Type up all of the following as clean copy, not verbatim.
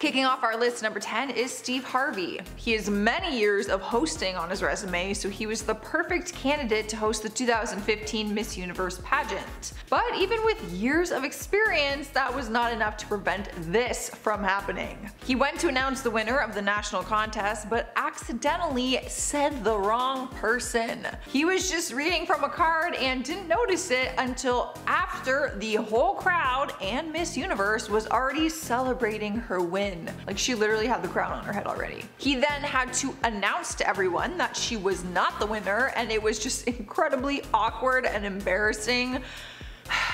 Kicking off our list, number 10 is Steve Harvey. He has many years of hosting on his resume, so he was the perfect candidate to host the 2015 Miss Universe pageant. But even with years of experience, that was not enough to prevent this from happening. He went to announce the winner of the national contest, but accidentally said the wrong person. He was just reading from a card and didn't notice it until after the whole crowd and Miss Universe was already celebrating her win. Like, she literally had the crown on her head already. He then had to announce to everyone that she was not the winner, and it was just incredibly awkward and embarrassing.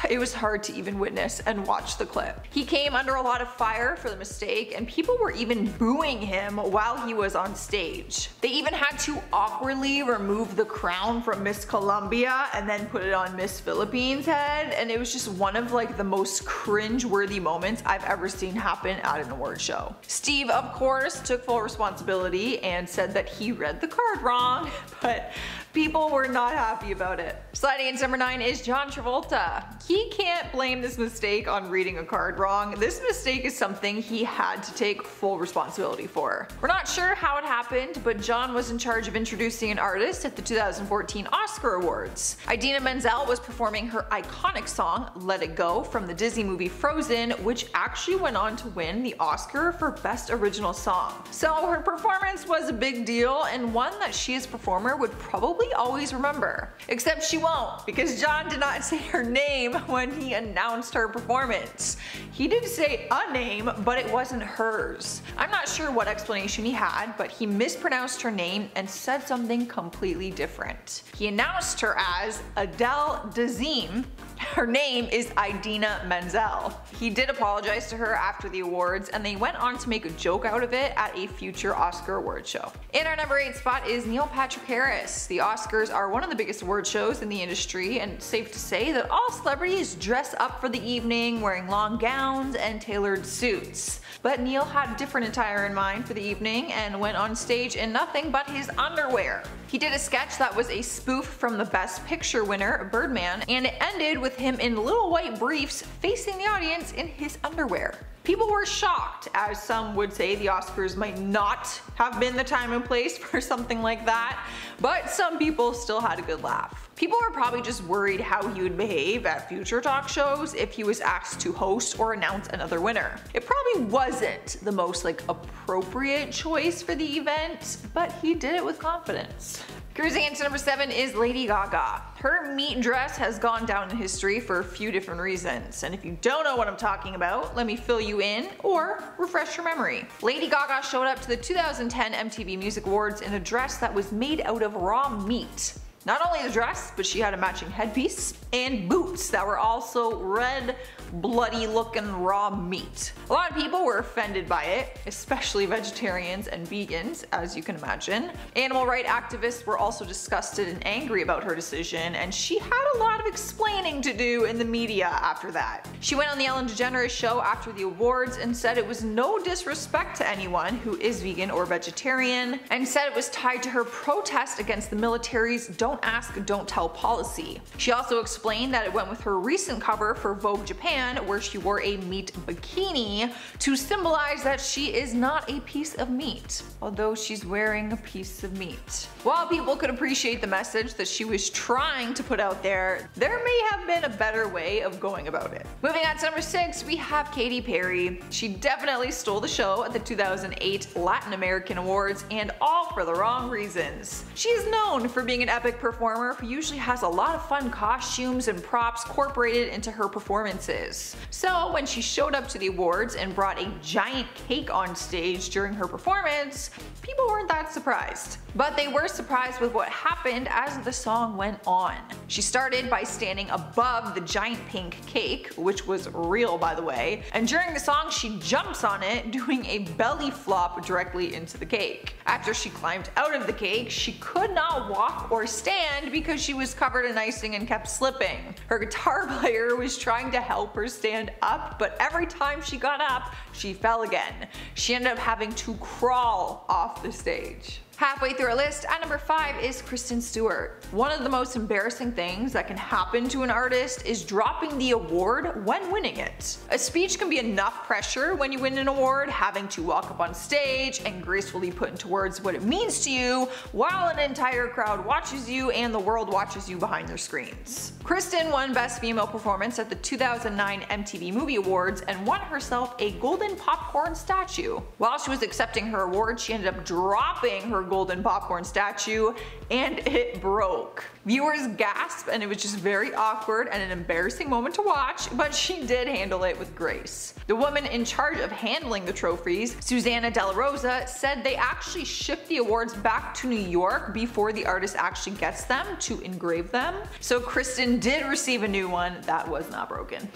It was hard to even witness and watch the clip. He came under a lot of fire for the mistake, and people were even booing him while he was on stage. They even had to awkwardly remove the crown from Miss Colombia and then put it on Miss Philippines' head, and it was just one of like the most cringe-worthy moments I've ever seen happen at an award show. Steve, of course, took full responsibility and said that he read the card wrong, but people were not happy about it. Sliding into number 9 is John Travolta. He can't blame this mistake on reading a card wrong. This mistake is something he had to take full responsibility for. We're not sure how it happened, but John was in charge of introducing an artist at the 2014 Oscar Awards. Idina Menzel was performing her iconic song, Let It Go, from the Disney movie Frozen, which actually went on to win the Oscar for Best Original Song. So her performance was a big deal, and one that she as a performer would probably always remember. Except she won't, because John did not say her name when he announced her performance. He did say a name, but it wasn't hers. I'm not sure what explanation he had, but he mispronounced her name and said something completely different. He announced her as Adele Dazeem. Her name is Idina Menzel. He did apologize to her after the awards, and they went on to make a joke out of it at a future Oscar award show. In our number 8 spot is Neil Patrick Harris. The Oscars are one of the biggest award shows in the industry, and it's safe to say that all celebrities dress up for the evening wearing long gowns and tailored suits. But Neil had a different attire in mind for the evening and went on stage in nothing but his underwear. He did a sketch that was a spoof from the Best Picture winner, Birdman, and it ended with him in little white briefs facing the audience in his underwear. People were shocked, as some would say the Oscars might not have been the time and place for something like that, but some people still had a good laugh. People were probably just worried how he would behave at future talk shows if he was asked to host or announce another winner. It probably wasn't the most appropriate choice for the event, but he did it with confidence. Cruising into number 7 is Lady Gaga. Her meat dress has gone down in history for a few different reasons, and if you don't know what I'm talking about, let me fill you in or refresh your memory. Lady Gaga showed up to the 2010 MTV Music Awards in a dress that was made out of raw meat. Not only the dress, but she had a matching headpiece and boots that were also red, bloody looking raw meat. A lot of people were offended by it, especially vegetarians and vegans, as you can imagine. Animal rights activists were also disgusted and angry about her decision, and she had a lot of explaining to do in the media after that. She went on the Ellen DeGeneres show after the awards and said it was no disrespect to anyone who is vegan or vegetarian, and said it was tied to her protest against the military's Don't Ask, Don't Tell policy. She also explained that it went with her recent cover for Vogue Japan, where she wore a meat bikini to symbolize that she is not a piece of meat, although she's wearing a piece of meat. While people could appreciate the message that she was trying to put out there may have been a better way of going about it. Moving on to number 6, we have Katy Perry. She definitely stole the show at the 2008 Latin American Awards, and all for the wrong reasons. She is known for being an epic performer who usually has a lot of fun costumes and props incorporated into her performances. So when she showed up to the awards and brought a giant cake on stage during her performance, people weren't that surprised. But they were surprised with what happened as the song went on. She started by standing above the giant pink cake, which was real by the way, and during the song she jumps on it, doing a belly flop directly into the cake. After she climbed out of the cake, she could not walk or stand because she was covered in icing and kept slipping. Her guitar player was trying to help her stand up, but every time she got up, she fell again. She ended up having to crawl off the stage. Halfway through our list, at number 5 is Kristen Stewart. One of the most embarrassing things that can happen to an artist is dropping the award when winning it. A speech can be enough pressure when you win an award, having to walk up on stage and gracefully put into words what it means to you while an entire crowd watches you and the world watches you behind their screens. Kristen won Best Female Performance at the 2009 MTV Movie Awards and won herself a golden popcorn statue. While she was accepting her award, she ended up dropping her golden popcorn statue and it broke. Viewers gasped and it was just very awkward and an embarrassing moment to watch, but she did handle it with grace. The woman in charge of handling the trophies, Susanna Della Rosa, said they actually shipped the awards back to New York before the artist actually gets them to engrave them. So Kristen did receive a new one that was not broken.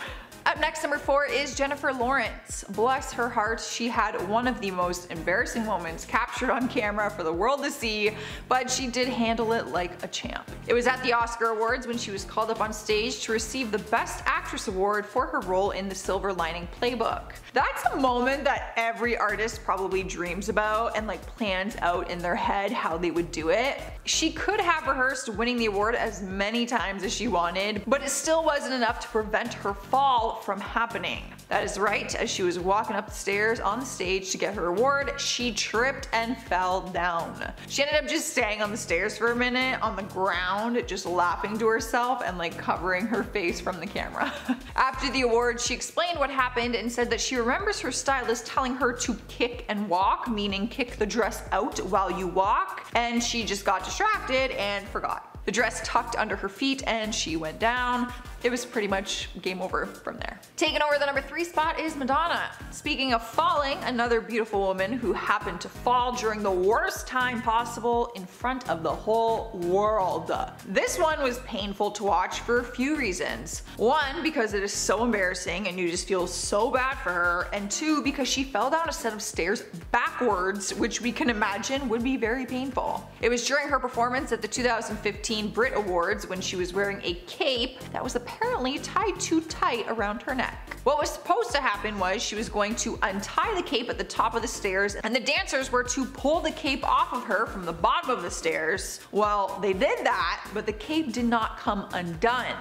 Up next, number 4 is Jennifer Lawrence. Bless her heart, she had one of the most embarrassing moments captured on camera for the world to see, but she did handle it like a champ. It was at the Oscar Awards when she was called up on stage to receive the Best Actress Award for her role in The Silver Lining Playbook. That's a moment that every artist probably dreams about and like plans out in their head how they would do it. She could have rehearsed winning the award as many times as she wanted, but it still wasn't enough to prevent her fall from happening. That is right, as she was walking up the stairs on the stage to get her award, she tripped and fell down. She ended up just staying on the stairs for a minute on the ground, just laughing to herself and like covering her face from the camera. After the award, she explained what happened and said that she remembers her stylist telling her to kick and walk, meaning kick the dress out while you walk, and she just got distracted and forgot. The dress tucked under her feet and she went down. It was pretty much game over from there. Taking over the number 3 spot is Madonna. Speaking of falling, another beautiful woman who happened to fall during the worst time possible in front of the whole world. This one was painful to watch for a few reasons. 1, because it is so embarrassing and you just feel so bad for her, and 2, because she fell down a set of stairs backwards, which we can imagine would be very painful. It was during her performance at the 2015 Brit Awards when she was wearing a cape that was apparently tied too tight around her neck. What was supposed to happen was she was going to untie the cape at the top of the stairs and the dancers were to pull the cape off of her from the bottom of the stairs. Well, they did that, but the cape did not come undone.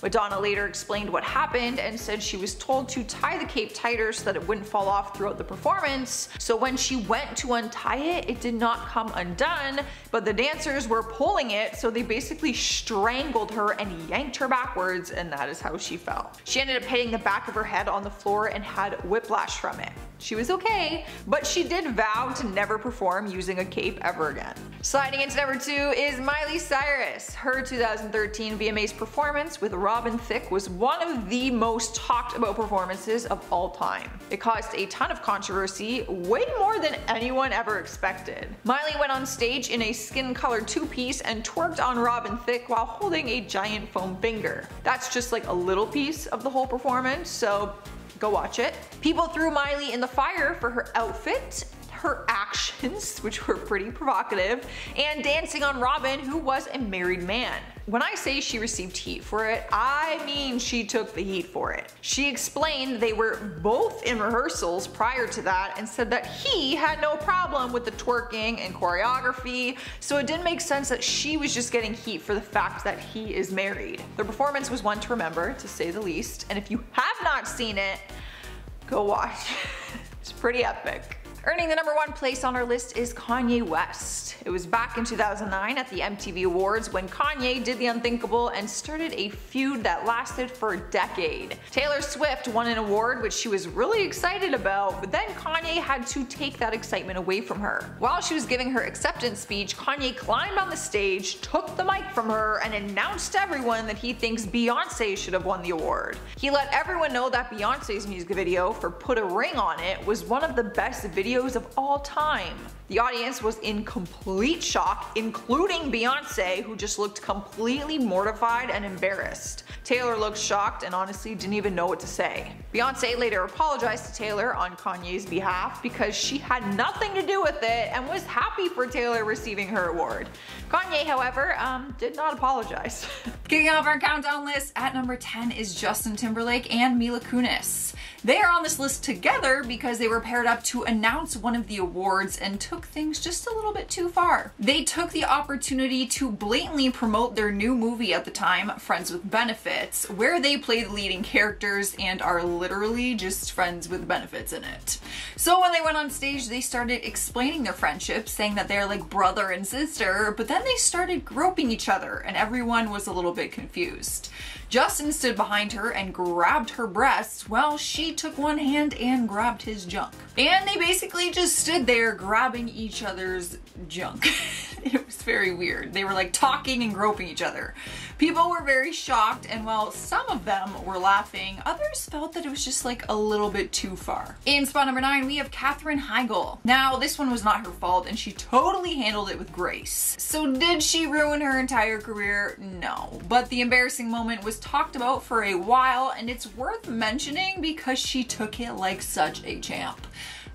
Madonna later explained what happened and said she was told to tie the cape tighter so that it wouldn't fall off throughout the performance. So when she went to untie it, it did not come undone, but the dancers were pulling it, so they basically strangled her and yanked her backwards, and that is how she fell. She ended up hitting the back of her head on the floor and had whiplash from it. She was okay, but she did vow to never perform using a cape ever again. Sliding into number 2 is Miley Cyrus. Her 2013 VMAs performance with Robin Thicke was one of the most talked about performances of all time. It caused a ton of controversy, way more than anyone ever expected. Miley went on stage in a skin-colored two-piece and twerked on Robin Thicke while holding a giant foam finger. That's just like a little piece of the whole performance, so go watch it. People threw Miley in the fire for her outfit, her actions, which were pretty provocative, and dancing on Robin, who was a married man. When I say she received heat for it, I mean she took the heat for it. She explained they were both in rehearsals prior to that and said that he had no problem with the twerking and choreography, so it didn't make sense that she was just getting heat for the fact that he is married. The performance was one to remember, to say the least, and if you have not seen it, go watch. It's pretty epic. Earning the number 1 place on our list is Kanye West. It was back in 2009 at the MTV Awards when Kanye did the unthinkable and started a feud that lasted for a decade. Taylor Swift won an award which she was really excited about, but then Kanye had to take that excitement away from her. While she was giving her acceptance speech, Kanye climbed on the stage, took the mic from her, and announced to everyone that he thinks Beyonce should have won the award. He let everyone know that Beyonce's music video for Put a Ring on It was one of the best videos of all time. The audience was in complete shock, including Beyonce, who just looked completely mortified and embarrassed. Taylor looked shocked and honestly didn't even know what to say. Beyonce later apologized to Taylor on Kanye's behalf because she had nothing to do with it and was happy for Taylor receiving her award. Kanye, however, did not apologize. Kicking off our countdown list at number 10 is Justin Timberlake and Mila Kunis. They are on this list together because they were paired up to announce announce one of the awards and took things just a little bit too far. They took the opportunity to blatantly promote their new movie at the time, Friends with Benefits, where they play the leading characters and are literally just friends with benefits in it. So when they went on stage, they started explaining their friendship, saying that they're like brother and sister, but then they started groping each other and everyone was a little bit confused. Justin stood behind her and grabbed her breasts while she took one hand and grabbed his junk. And they basically just stood there grabbing each other's junk. It was very weird. They were like talking and groping each other. People were very shocked, and while some of them were laughing, others felt that it was just like a little bit too far. In spot number 9, we have Katherine Heigl. Now, this one was not her fault and she totally handled it with grace. So did she ruin her entire career? No. But the embarrassing moment was talked about for a while, and it's worth mentioning because she took it like such a champ.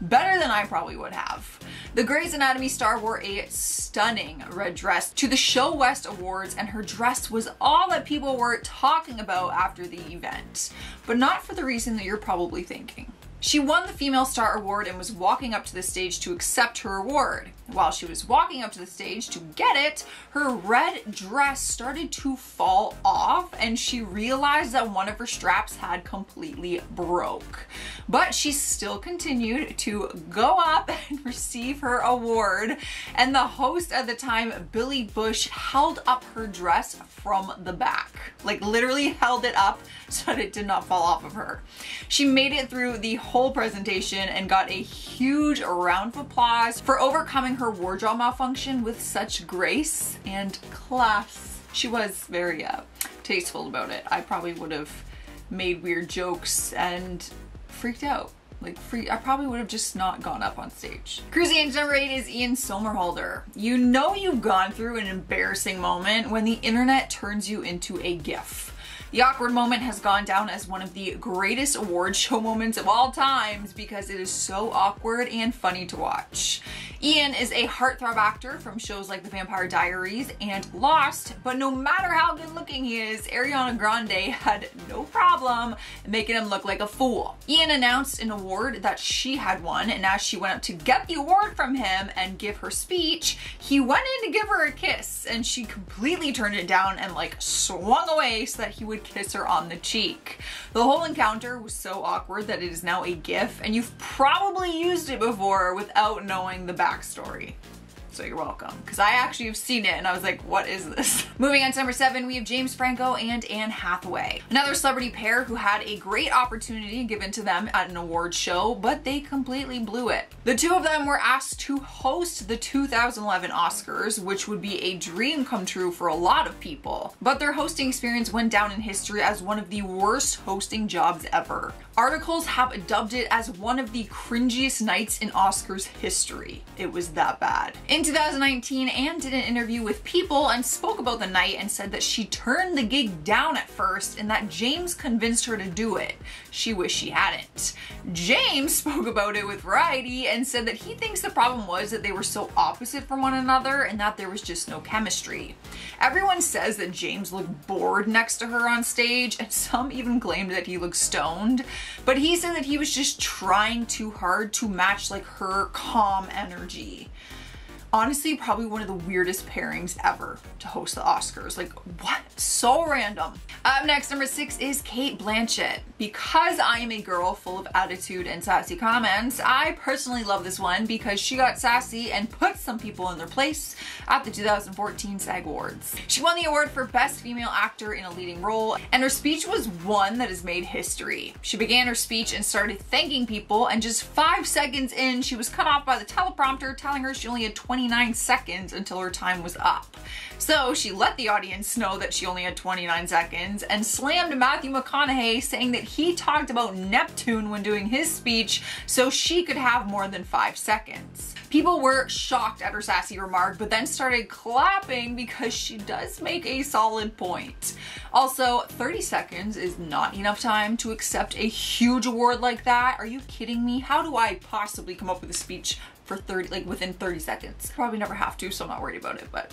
Better than I probably would have. The Grey's Anatomy star wore a stunning red dress to the Show West Awards, and her dress was all that people were talking about after the event. But not for the reason that you're probably thinking. She won the Female Star Award and was walking up to the stage to accept her award. While she was walking up to the stage to get it, her red dress started to fall off and she realized that one of her straps had completely broke. But she still continued to go up and receive her award, and the host at the time, Billy Bush, held up her dress from the back. Like literally held it up so that it did not fall off of her. She made it through the whole presentation and got a huge round of applause for overcoming her wardrobe malfunction with such grace and class. She was very tasteful about it. I probably would have made weird jokes and freaked out. I probably would have just not gone up on stage. Cruising into number 8 is Ian Somerhalder. You know you've gone through an embarrassing moment when the internet turns you into a GIF. The awkward moment has gone down as one of the greatest award show moments of all times because it is so awkward and funny to watch. Ian is a heartthrob actor from shows like The Vampire Diaries and Lost, but no matter how good looking he is, Ariana Grande had no problem making him look like a fool. Ian announced an award that she had won, and as she went up to get the award from him and give her speech, he went in to give her a kiss, and she completely turned it down and like swung away so that he would kiss her on the cheek. The whole encounter was so awkward that it is now a GIF, and you've probably used it before without knowing the backstory. So you're welcome, because I actually have seen it and I was like, what is this? Moving on to number 7, we have James Franco and Anne Hathaway. Another celebrity pair who had a great opportunity given to them at an award show, but they completely blew it. The two of them were asked to host the 2011 Oscars, which would be a dream come true for a lot of people. But their hosting experience went down in history as one of the worst hosting jobs ever. Articles have dubbed it as one of the cringiest nights in Oscars history. It was that bad. In 2019, Anne did an interview with People and spoke about the night and said that she turned the gig down at first and that James convinced her to do it. She wished she hadn't. James spoke about it with Variety and said that he thinks the problem was that they were so opposite from one another and that there was just no chemistry. Everyone says that James looked bored next to her on stage, and some even claimed that he looked stoned, but he said that he was just trying too hard to match like her calm energy. Honestly, probably one of the weirdest pairings ever to host the Oscars. Like, what? So random. Up next, number 6 is Cate Blanchett. Because I am a girl full of attitude and sassy comments, I personally love this one because she got sassy and put some people in their place at the 2014 SAG Awards. She won the award for Best Female Actor in a Leading Role, and her speech was one that has made history. She began her speech and started thanking people, and just 5 seconds in, she was cut off by the teleprompter telling her she only had 29 seconds until her time was up. So she let the audience know that she only had 29 seconds and slammed Matthew McConaughey, saying that he talked about Neptune when doing his speech so she could have more than 5 seconds. People were shocked at her sassy remark, but then started clapping because she does make a solid point. Also, 30 seconds is not enough time to accept a huge award like that. Are you kidding me? How do I possibly come up with a speech for within 30 seconds? Probably never have to, so I'm not worried about it, but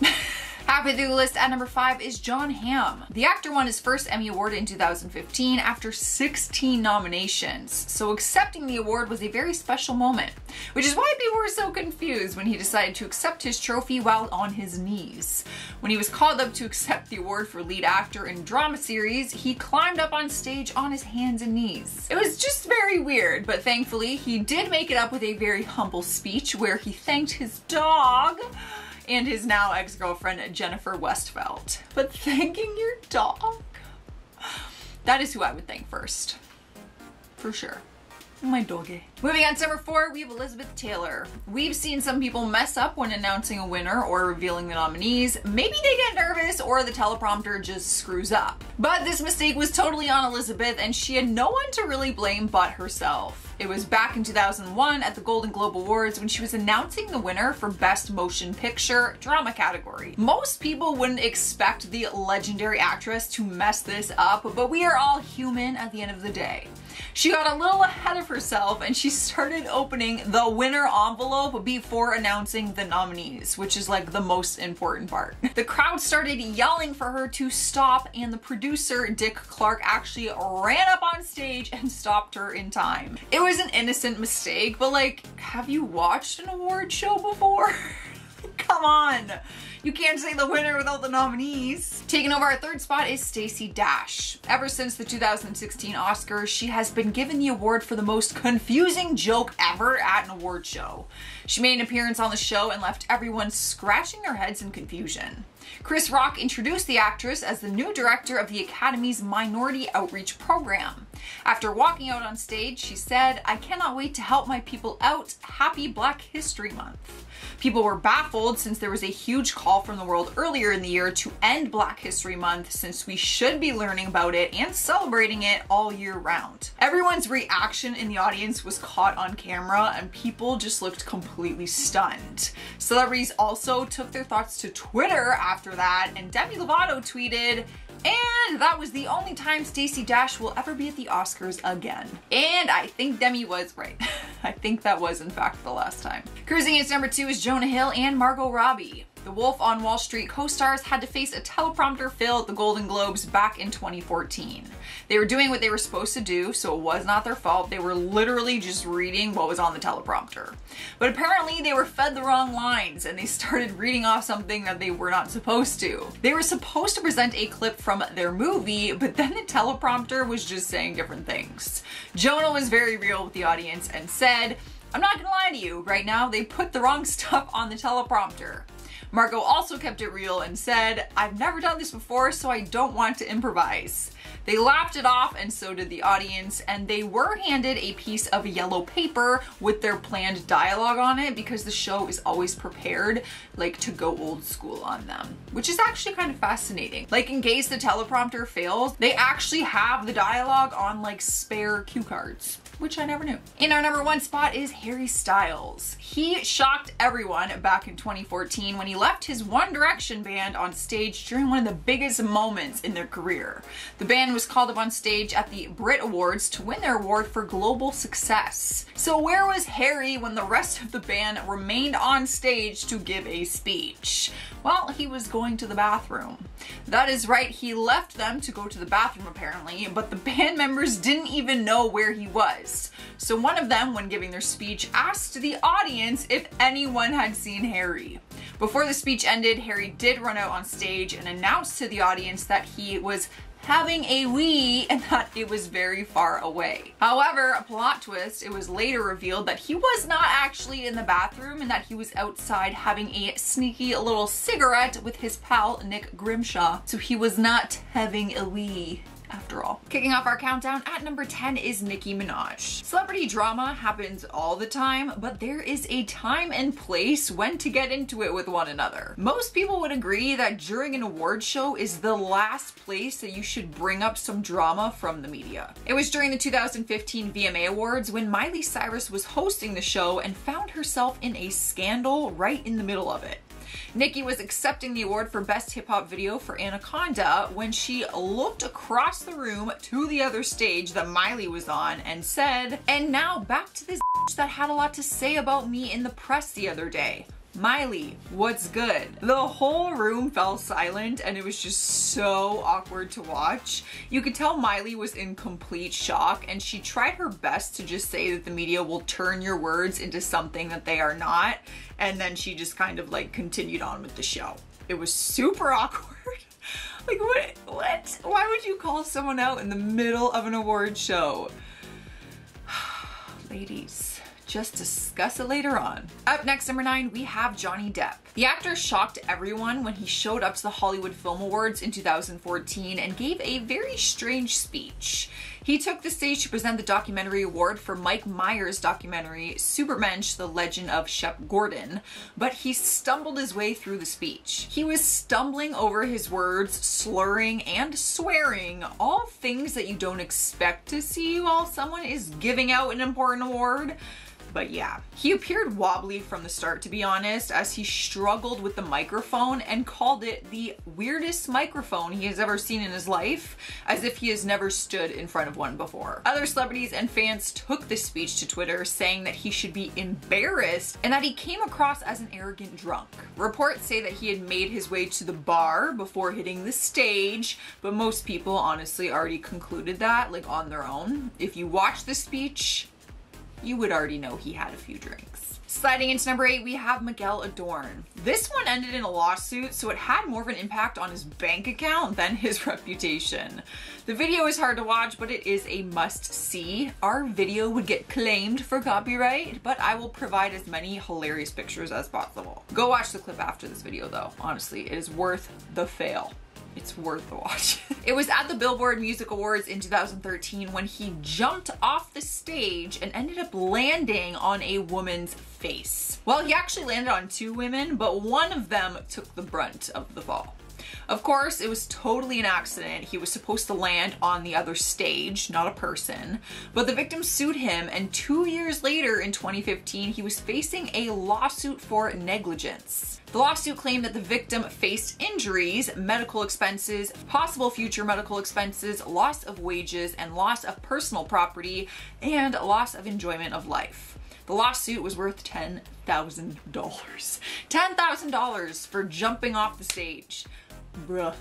Halfway through the list at number 5 is Jon Hamm. The actor won his first Emmy Award in 2015 after 16 nominations, so accepting the award was a very special moment, which is why people were so confused when he decided to accept his trophy while on his knees. When he was called up to accept the award for lead actor in drama series, he climbed up on stage on his hands and knees. It was just very weird, but thankfully he did make it up with a very humble speech where he thanked his dog and his now ex-girlfriend Jennifer Westfeldt. But thanking your dog? That is who I would thank first. For sure. My doggy. Moving on to number 4, we have Elizabeth Taylor. We've seen some people mess up when announcing a winner or revealing the nominees. Maybe they get nervous or the teleprompter just screws up. But this mistake was totally on Elizabeth, and she had no one to really blame but herself. It was back in 2001 at the Golden Globe Awards when she was announcing the winner for Best Motion Picture Drama category. Most people wouldn't expect the legendary actress to mess this up, but we are all human at the end of the day. She got a little ahead of herself and she started opening the winner envelope before announcing the nominees, which is like the most important part. The crowd started yelling for her to stop, and the producer, Dick Clark, actually ran up on stage and stopped her in time. It was an innocent mistake, but like, have you watched an award show before? Come on. You can't say the winner without the nominees. Taking over our 3rd spot is Stacey Dash. Ever since the 2016 Oscars, she has been given the award for the most confusing joke ever at an award show. She made an appearance on the show and left everyone scratching their heads in confusion. Chris Rock introduced the actress as the new director of the Academy's Minority Outreach Program. After walking out on stage, she said, "I cannot wait to help my people out. Happy Black History Month." People were baffled since there was a huge call from the world earlier in the year to end Black History Month, since we should be learning about it and celebrating it all year round. Everyone's reaction in the audience was caught on camera and people just looked completely stunned. Celebrities also took their thoughts to Twitter after that, and Demi Lovato tweeted, "And that was the only time Stacey Dash will ever be at the Oscars again." And I think Demi was right. I think that was in fact the last time. Cruising into number 2 is Jonah Hill and Margot Robbie. The Wolf on Wall Street co-stars had to face a teleprompter fail at the Golden Globes back in 2014. They were doing what they were supposed to do, so it was not their fault. They were literally just reading what was on the teleprompter. But apparently they were fed the wrong lines and they started reading off something that they were not supposed to. They were supposed to present a clip from their movie, but then the teleprompter was just saying different things. Jonah was very real with the audience and said, "I'm not gonna lie to you, right now they put the wrong stuff on the teleprompter." Margot also kept it real and said, "I've never done this before, so I don't want to improvise." They laughed it off, and so did the audience, and they were handed a piece of yellow paper with their planned dialogue on it because the show is always prepared like to go old school on them, which is actually kind of fascinating. Like, in case the teleprompter fails, they actually have the dialogue on like spare cue cards, which I never knew. In our number 1 spot is Harry Styles. He shocked everyone back in 2014 when he left his One Direction band on stage during one of the biggest moments in their career. The band was called up on stage at the Brit Awards to win their award for global success. So where was Harry when the rest of the band remained on stage to give a speech? Well, he was going to the bathroom. That is right, he left them to go to the bathroom apparently, but the band members didn't even know where he was. So one of them, when giving their speech, asked the audience if anyone had seen Harry. Before the speech ended, Harry did run out on stage and announced to the audience that he was having a wee and that it was very far away. However, a plot twist, it was later revealed that he was not actually in the bathroom and that he was outside having a sneaky little cigarette with his pal Nick Grimshaw. So he was not having a wee after all. Kicking off our countdown at number 10 is Nicki Minaj. Celebrity drama happens all the time, but there is a time and place when to get into it with one another. Most people would agree that during an award show is the last place that you should bring up some drama from the media. It was during the 2015 VMA Awards when Miley Cyrus was hosting the show and found herself in a scandal right in the middle of it. Nicki was accepting the award for Best Hip Hop Video for Anaconda when she looked across the room to the other stage that Miley was on and said, "And now back to this that had a lot to say about me in the press the other day. Miley, what's good? The whole room fell silent and it was just so awkward to watch. You could tell Miley was in complete shock and she tried her best to just say that the media will turn your words into something that they are not. And then she just kind of like continued on with the show. It was super awkward. Like what? Why would you call someone out in the middle of an award show? Ladies, just discuss it later on. Up next, number 9, we have Johnny Depp. The actor shocked everyone when he showed up to the Hollywood Film Awards in 2014 and gave a very strange speech. He took the stage to present the documentary award for Mike Myers' documentary, Supermensch, The Legend of Shep Gordon, but he stumbled his way through the speech. He was stumbling over his words, slurring and swearing, all things that you don't expect to see while someone is giving out an important award. But yeah, he appeared wobbly from the start, to be honest, as he struggled with the microphone and called it the weirdest microphone he has ever seen in his life, as if he has never stood in front of one before. Other celebrities and fans took this speech to Twitter, saying that he should be embarrassed and that he came across as an arrogant drunk. Reports say that he had made his way to the bar before hitting the stage, but most people honestly already concluded that, like, on their own. If you watch the speech, you would already know he had a few drinks. Sliding into number 8, we have Miguel Adorn. This one ended in a lawsuit, so it had more of an impact on his bank account than his reputation. The video is hard to watch, but it is a must-see. Our video would get claimed for copyright, but I will provide as many hilarious pictures as possible. Go watch the clip after this video though. Honestly, it is worth the fail. It's worth the watch. It was at the Billboard Music Awards in 2013 when he jumped off the stage and ended up landing on a woman's face. Well, he actually landed on 2 women, but one of them took the brunt of the fall. Of course, it was totally an accident. He was supposed to land on the other stage, not a person, but the victim sued him, and 2 years later in 2015, he was facing a lawsuit for negligence. The lawsuit claimed that the victim faced injuries, medical expenses, possible future medical expenses, loss of wages, and loss of personal property, and loss of enjoyment of life. The lawsuit was worth $10,000. $10,000 for jumping off the stage. Bruh.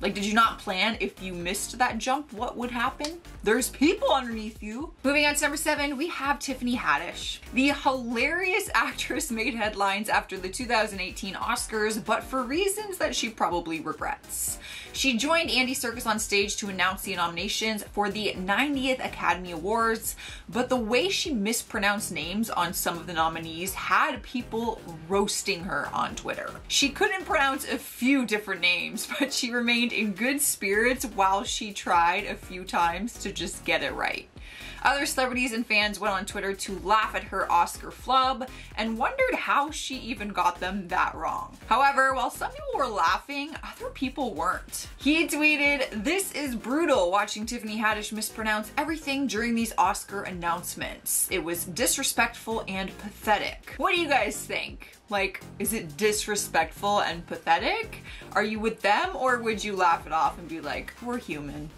Like, did you not plan if you missed that jump, what would happen? There's people underneath you. Moving on to number 7, we have Tiffany Haddish. The hilarious actress made headlines after the 2018 Oscars, but for reasons that she probably regrets. She joined Andy Serkis on stage to announce the nominations for the 90th Academy Awards, but the way she mispronounced names on some of the nominees had people roasting her on Twitter. She couldn't pronounce a few different names, but she remained in good spirits while she tried a few times to just get it right. Other celebrities and fans went on Twitter to laugh at her Oscar flub and wondered how she even got them that wrong. However, while some people were laughing, other people weren't. He tweeted, "This is brutal watching Tiffany Haddish mispronounce everything during these Oscar announcements. It was disrespectful and pathetic." What do you guys think? Like, is it disrespectful and pathetic? Are you with them, or would you laugh it off and be like, we're human?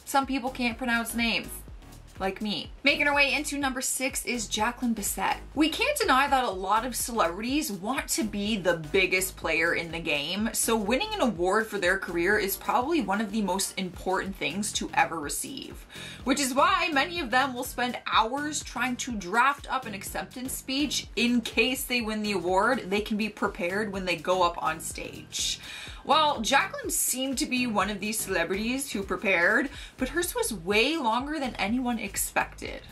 Some people can't pronounce names. Like me. Making her way into number 6 is Jacqueline Bisset. We can't deny that a lot of celebrities want to be the biggest player in the game, so winning an award for their career is probably one of the most important things to ever receive. Which is why many of them will spend hours trying to draft up an acceptance speech in case they win the award. They can be prepared when they go up on stage. Well, Jacqueline seemed to be one of these celebrities who prepared, but hers was way longer than anyone expected.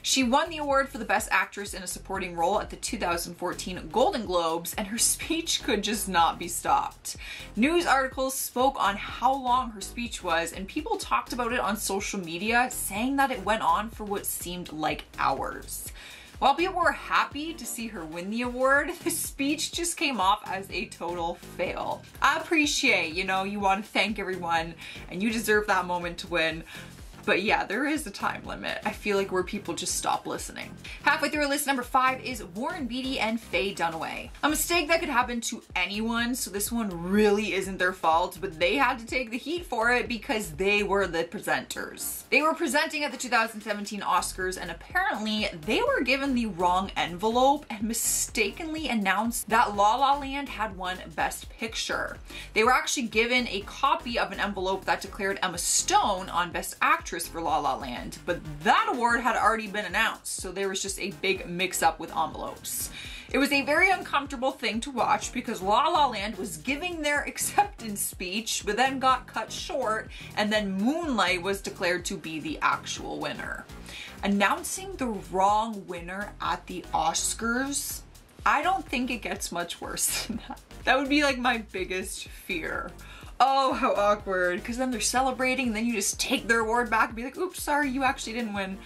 She won the award for the Best Actress in a Supporting Role at the 2014 Golden Globes, and her speech could just not be stopped. News articles spoke on how long her speech was, and people talked about it on social media, saying that it went on for what seemed like hours. While people were happy to see her win the award, the speech just came off as a total fail. I appreciate, you know, you want to thank everyone and you deserve that moment to win, But yeah, there is a time limit, I feel like, where people just stop listening. Halfway through our list, number 5 is Warren Beatty and Faye Dunaway. A mistake that could happen to anyone, so this one really isn't their fault, but they had to take the heat for it because they were the presenters. They were presenting at the 2017 Oscars, and apparently they were given the wrong envelope and mistakenly announced that La La Land had won Best Picture. They were actually given a copy of an envelope that declared Emma Stone on Best Actress for La La Land, but that award had already been announced, so there was just a big mix-up with envelopes. It was a very uncomfortable thing to watch because La La Land was giving their acceptance speech, but then got cut short, and then Moonlight was declared to be the actual winner. Announcing the wrong winner at the Oscars, I don't think it gets much worse than that. That would be like my biggest fear. Oh, how awkward, because then they're celebrating and then you just take their award back and be like, oops, sorry, you actually didn't win.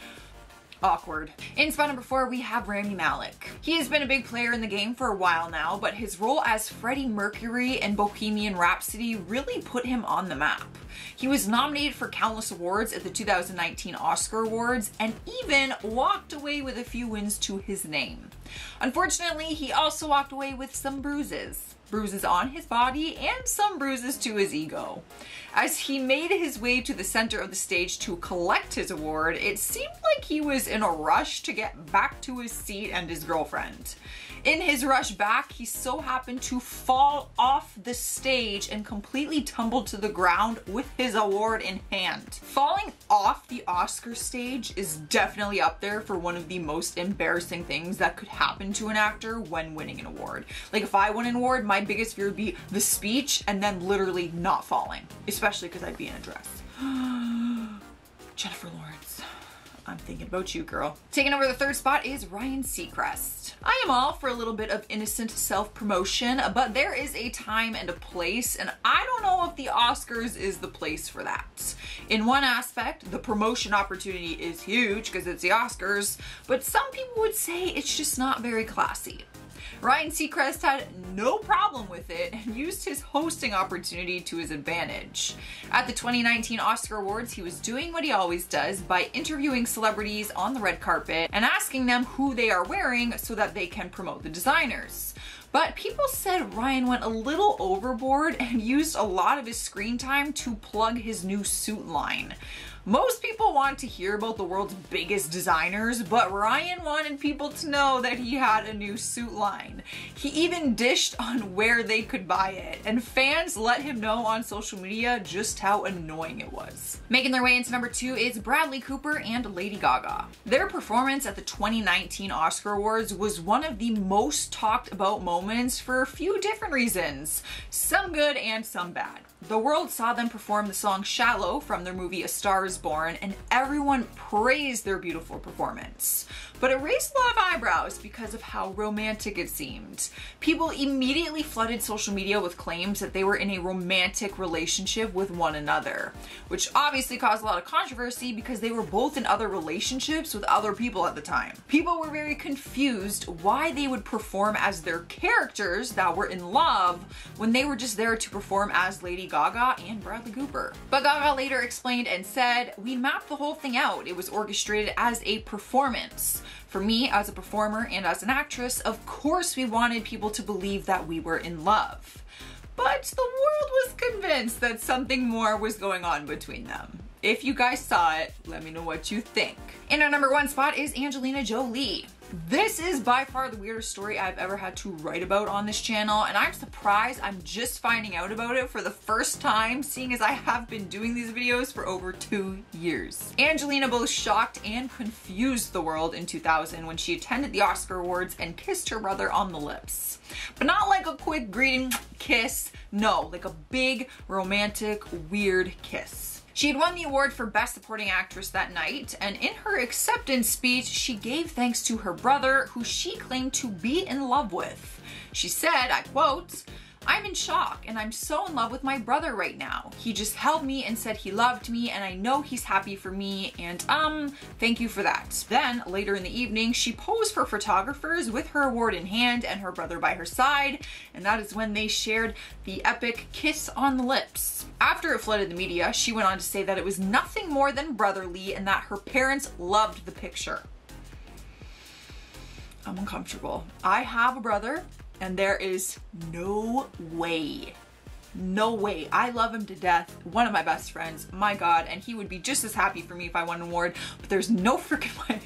Awkward. In spot number 4, we have Rami Malek. He has been a big player in the game for a while now, but his role as Freddie Mercury in Bohemian Rhapsody really put him on the map. He was nominated for countless awards at the 2019 Oscar Awards and even walked away with a few wins to his name. Unfortunately, he also walked away with some bruises. Bruises on his body and some bruises to his ego. As he made his way to the center of the stage to collect his award, it seemed like he was in a rush to get back to his seat and his girlfriend. In his rush back, he so happened to fall off the stage and completely tumbled to the ground with his award in hand. Falling off the Oscar stage is definitely up there for one of the most embarrassing things that could happen to an actor when winning an award. Like if I won an award, my biggest fear would be the speech and then literally not falling, especially because I'd be in a dress. Jennifer Lawrence, I'm thinking about you, girl. Taking over the 3rd spot is Ryan Seacrest. I am all for a little bit of innocent self-promotion, but there is a time and a place, and I don't know if the Oscars is the place for that. In one aspect, the promotion opportunity is huge because it's the Oscars, but some people would say it's just not very classy. Ryan Seacrest had no problem with it and used his hosting opportunity to his advantage. At the 2019 Oscar Awards, he was doing what he always does by interviewing celebrities on the red carpet and asking them who they are wearing so that they can promote the designers. But people said Ryan went a little overboard and used a lot of his screen time to plug his new suit line. Most people want to hear about the world's biggest designers, but Ryan wanted people to know that he had a new suit line. He even dished on where they could buy it, and fans let him know on social media just how annoying it was. Making their way into number 2 is Bradley Cooper and Lady Gaga. Their performance at the 2019 Oscar Awards was one of the most talked about moments for a few different reasons, some good and some bad. The world saw them perform the song Shallow from their movie A Star is Born, and everyone praised their beautiful performance. But it raised a lot of eyebrows because of how romantic it seemed. People immediately flooded social media with claims that they were in a romantic relationship with one another, which obviously caused a lot of controversy because they were both in other relationships with other people at the time. People were very confused why they would perform as their characters that were in love when they were just there to perform as Lady Gaga and Bradley Cooper. But Gaga later explained and said, "We mapped the whole thing out. It was orchestrated as a performance. For me, as a performer and as an actress, of course we wanted people to believe that we were in love. But the world was convinced that something more was going on between them. If you guys saw it, let me know what you think." In our number 1 spot is Angelina Jolie. This is by far the weirdest story I've ever had to write about on this channel, and I'm surprised I'm just finding out about it for the first time, seeing as I have been doing these videos for over 2 years. Angelina both shocked and confused the world in 2000 when she attended the Oscar Awards and kissed her brother on the lips. But not like a quick greeting kiss, no, like a big, romantic, weird kiss. She had won the award for Best Supporting Actress that night, and in her acceptance speech, she gave thanks to her brother, who she claimed to be in love with. She said, I quote, I'm in shock and I'm so in love with my brother right now. He just held me and said he loved me and I know he's happy for me and thank you for that. Then later in the evening, she posed for photographers with her award in hand and her brother by her side, and that is when they shared the epic kiss on the lips. After it flooded the media, she went on to say that it was nothing more than brotherly and that her parents loved the picture. I'm uncomfortable. I have a brother and there is no way. No way. I love him to death. One of my best friends. My God. And he would be just as happy for me if I won an award. But there's no freaking way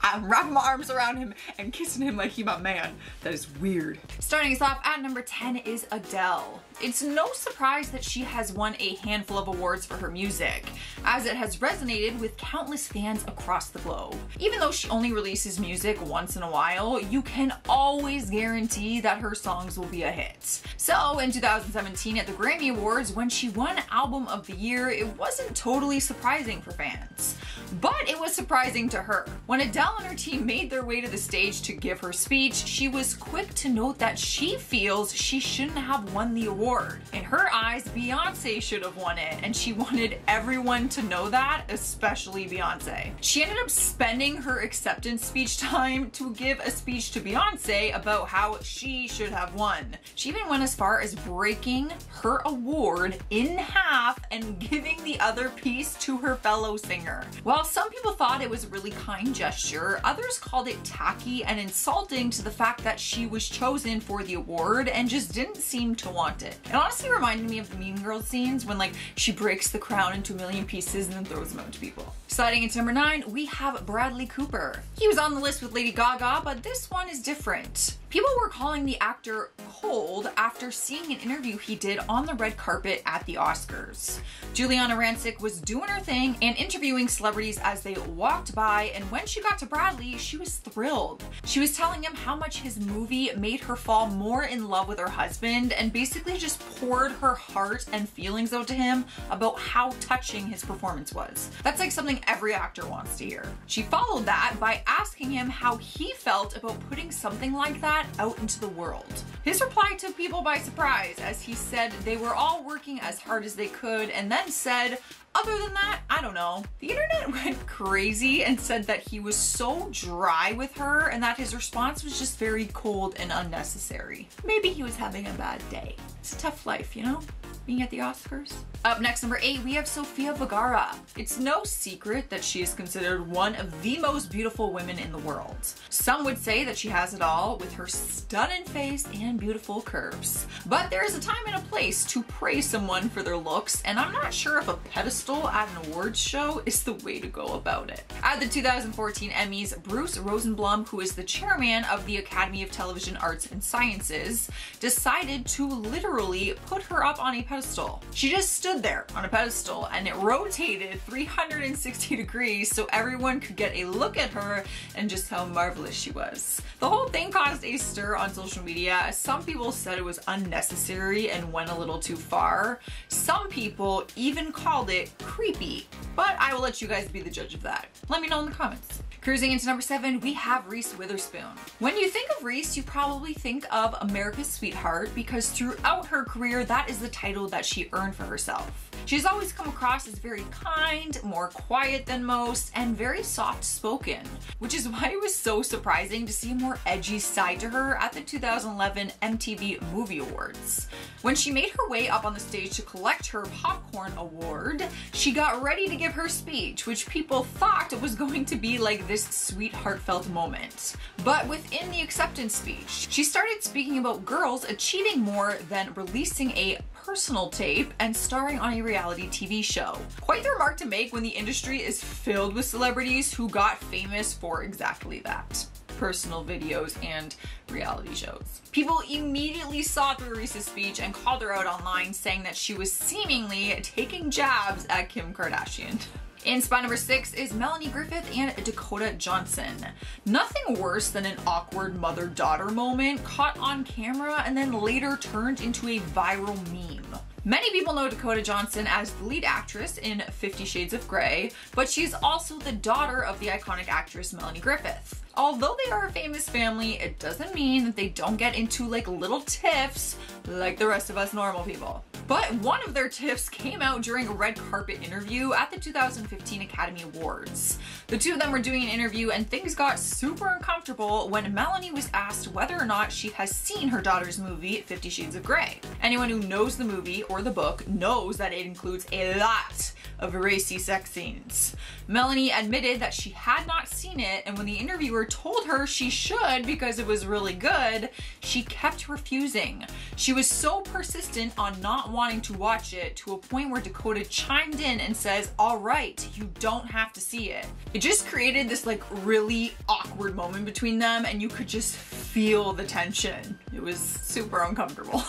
I'm wrapping my arms around him and kissing him like he's my man. That is weird. Starting us off at number 10 is Adele. It's no surprise that she has won a handful of awards for her music, as it has resonated with countless fans across the globe. Even though she only releases music once in a while, you can always guarantee that her songs will be a hit. So in 2017 at the Grammy Awards, when she won Album of the Year, it wasn't totally surprising for fans. But it was surprising to her. When Adele and her team made their way to the stage to give her speech, she was quick to note that she feels she shouldn't have won the award. In her eyes, Beyonce should have won it, and she wanted everyone to know that, especially Beyonce. She ended up spending her acceptance speech time to give a speech to Beyonce about how she should have won. She even went as far as breaking her award in half and giving the other piece to her fellow singer. While some people thought it was a really kind gesture, others called it tacky and insulting to the fact that she was chosen for the award and just didn't seem to want it. It honestly reminded me of the Mean Girls scenes when like she breaks the crown into a million pieces and then throws them out to people. Sliding into number 9, we have Bradley Cooper. He was on the list with Lady Gaga, but this one is different. People were calling the actor cold after seeing an interview he did on the red carpet at the Oscars. Juliana Rancic was doing her thing and interviewing celebrities as they walked by, and when she got to Bradley, she was thrilled. She was telling him how much his movie made her fall more in love with her husband and basically just poured her heart and feelings out to him about how touching his performance was. That's like something every actor wants to hear. She followed that by asking him how he felt about putting something like that out into the world. His reply took people by surprise, as he said they were all working as hard as they could, and then said, other than that, I don't know. The internet went crazy and said that he was so dry with her and that his response was just very cold and unnecessary. Maybe he was having a bad day. It's a tough life, you know? Being at the Oscars. Up next, number 8, we have Sofia Vergara. It's no secret that she is considered one of the most beautiful women in the world. Some would say that she has it all with her stunning face and beautiful curves. But there is a time and a place to praise someone for their looks, and I'm not sure if a pedestal at an awards show is the way to go about it. At the 2014 Emmys, Bruce Rosenblum, who is the chairman of the Academy of Television Arts and Sciences, decided to literally put her up on a pedestal. She just stood there on a pedestal and it rotated 360 degrees so everyone could get a look at her and just how marvelous she was. The whole thing caused a stir on social media, as some people said it was unnecessary and went a little too far. Some people even called it creepy, but I will let you guys be the judge of that. Let me know in the comments. Cruising into number 7, we have Reese Witherspoon. When you think of Reese, you probably think of America's Sweetheart, because throughout her career, that is the title that she earned for herself. She's always come across as very kind, more quiet than most, and very soft-spoken, which is why it was so surprising to see a more edgy side to her at the 2011 MTV Movie Awards. When she made her way up on the stage to collect her Popcorn Award, she got ready to give her speech, which people thought was going to be like this sweet, heartfelt moment. But within the acceptance speech, she started speaking about girls achieving more than releasing a personal tape and starring on a reality TV show. Quite the remark to make when the industry is filled with celebrities who got famous for exactly that. Personal videos and reality shows. People immediately saw through Reese's speech and called her out online, saying that she was seemingly taking jabs at Kim Kardashian. In spot number 6 is Melanie Griffith and Dakota Johnson. Nothing worse than an awkward mother-daughter moment caught on camera and then later turned into a viral meme. Many people know Dakota Johnson as the lead actress in 50 Shades of Grey, but she's also the daughter of the iconic actress Melanie Griffith. Although they are a famous family, it doesn't mean that they don't get into like little tiffs like the rest of us normal people. But one of their tiffs came out during a red carpet interview at the 2015 Academy Awards. The two of them were doing an interview and things got super uncomfortable when Melanie was asked whether or not she has seen her daughter's movie, 50 Shades of Grey. Anyone who knows the movie or the book knows that it includes a lot of racy sex scenes. Melanie admitted that she had not seen it, and when the interviewer told her she should because it was really good, she kept refusing. She was so persistent on not wanting to watch it to a point where Dakota chimed in and says, "All right, you don't have to see it." It just created this like really awkward moment between them, and you could just feel the tension. It was super uncomfortable.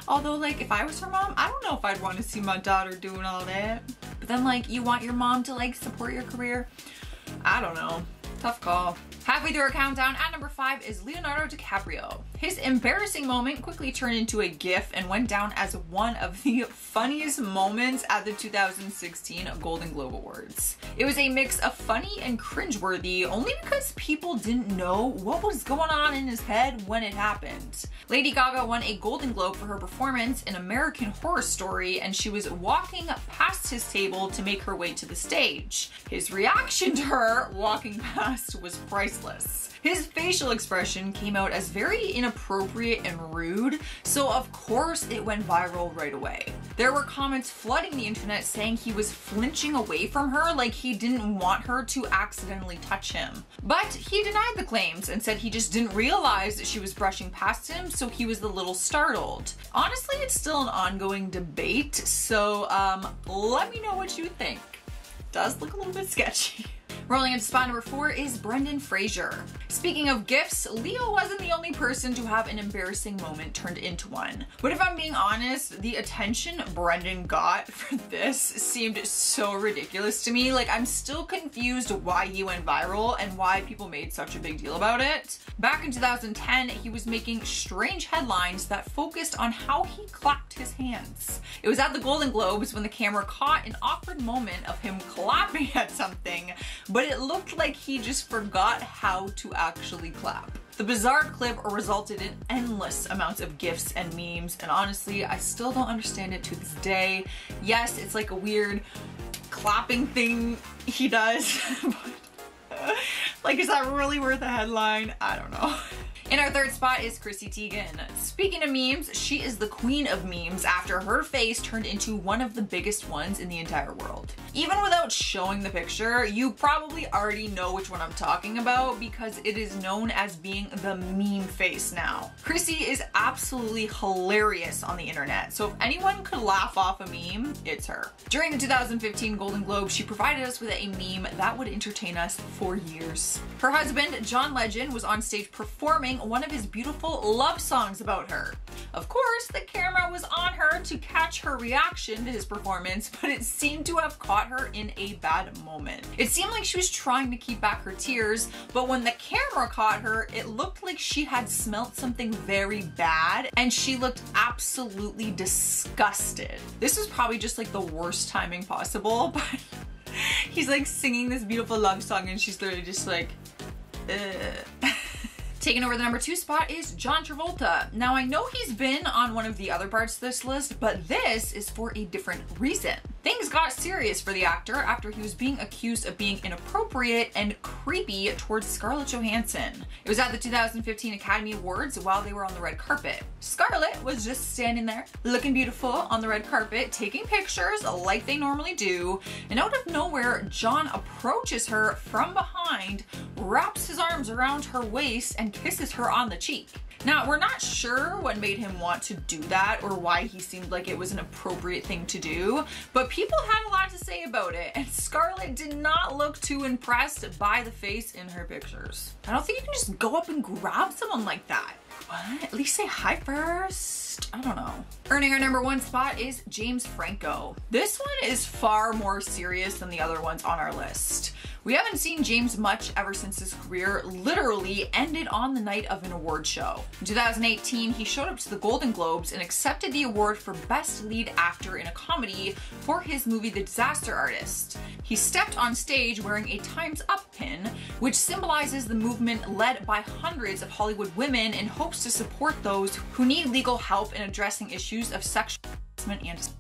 Although, like, if I was her mom, I don't know if I'd want to see my daughter doing all that. But then, like, you want your mom to, like, support your career? I don't know. Tough call. Halfway through our countdown, at number 5 is Leonardo DiCaprio. His embarrassing moment quickly turned into a gif and went down as one of the funniest moments at the 2016 Golden Globe Awards. It was a mix of funny and cringeworthy only because people didn't know what was going on in his head when it happened. Lady Gaga won a Golden Globe for her performance in American Horror Story, and she was walking past his table to make her way to the stage. His reaction to her walking past was priceless. His facial expression came out as very inappropriate and rude, so of course it went viral right away. There were comments flooding the internet saying he was flinching away from her like he didn't want her to accidentally touch him. But he denied the claims and said he just didn't realize that she was brushing past him, so he was a little startled. Honestly, it's still an ongoing debate, so let me know what you think. Does look a little bit sketchy. Rolling into spot number 4 is Brendan Fraser. Speaking of gifts, Leo wasn't the only person to have an embarrassing moment turned into one. But if I'm being honest, the attention Brendan got for this seemed so ridiculous to me. Like, I'm still confused why he went viral and why people made such a big deal about it. Back in 2010, he was making strange headlines that focused on how he clapped his hands. It was at the Golden Globes when the camera caught an awkward moment of him clapping at something, but it looked like he just forgot how to actually clap. The bizarre clip resulted in endless amounts of GIFs and memes, and honestly, I still don't understand it to this day. Yes, it's like a weird clapping thing he does, but like, is that really worth a headline? I don't know. In our third spot is Chrissy Teigen. Speaking of memes, she is the queen of memes after her face turned into one of the biggest ones in the entire world. Even without showing the picture, you probably already know which one I'm talking about because it is known as being the meme face now. Chrissy is absolutely hilarious on the internet, so if anyone could laugh off a meme, it's her. During the 2015 Golden Globe, she provided us with a meme that would entertain us for years. Her husband, John Legend, was on stage performing one of his beautiful love songs about her. Of course, the camera was on her to catch her reaction to his performance, but it seemed to have caught her in a bad moment. It seemed like she was trying to keep back her tears, but when the camera caught her, it looked like she had smelt something very bad, and she looked absolutely disgusted. This was probably just like the worst timing possible, but he's like singing this beautiful love song and she's literally just like, ugh. Taking over the number 2 spot is John Travolta. Now, I know he's been on one of the other parts of this list, but this is for a different reason. Things got serious for the actor after he was being accused of being inappropriate and creepy towards Scarlett Johansson. It was at the 2015 Academy Awards while they were on the red carpet. Scarlett was just standing there, looking beautiful on the red carpet, taking pictures like they normally do, and out of nowhere, John approaches her from behind, wraps his arms around her waist, and kisses her on the cheek. Now, we're not sure what made him want to do that or why he seemed like it was an appropriate thing to do, but people had a lot to say about it, and Scarlett did not look too impressed by the face in her pictures. I don't think you can just go up and grab someone like that. What? At least say hi first. I don't know. Earning our number 1 spot is James Franco. This one is far more serious than the other ones on our list. We haven't seen James much ever since his career literally ended on the night of an award show. In 2018, he showed up to the Golden Globes and accepted the award for Best Lead Actor in a Comedy for his movie The Disaster Artist. He stepped on stage wearing a Time's Up pin, which symbolizes the movement led by hundreds of Hollywood women in hopes to support those who need legal help in addressing issues of sexual harassment and assault.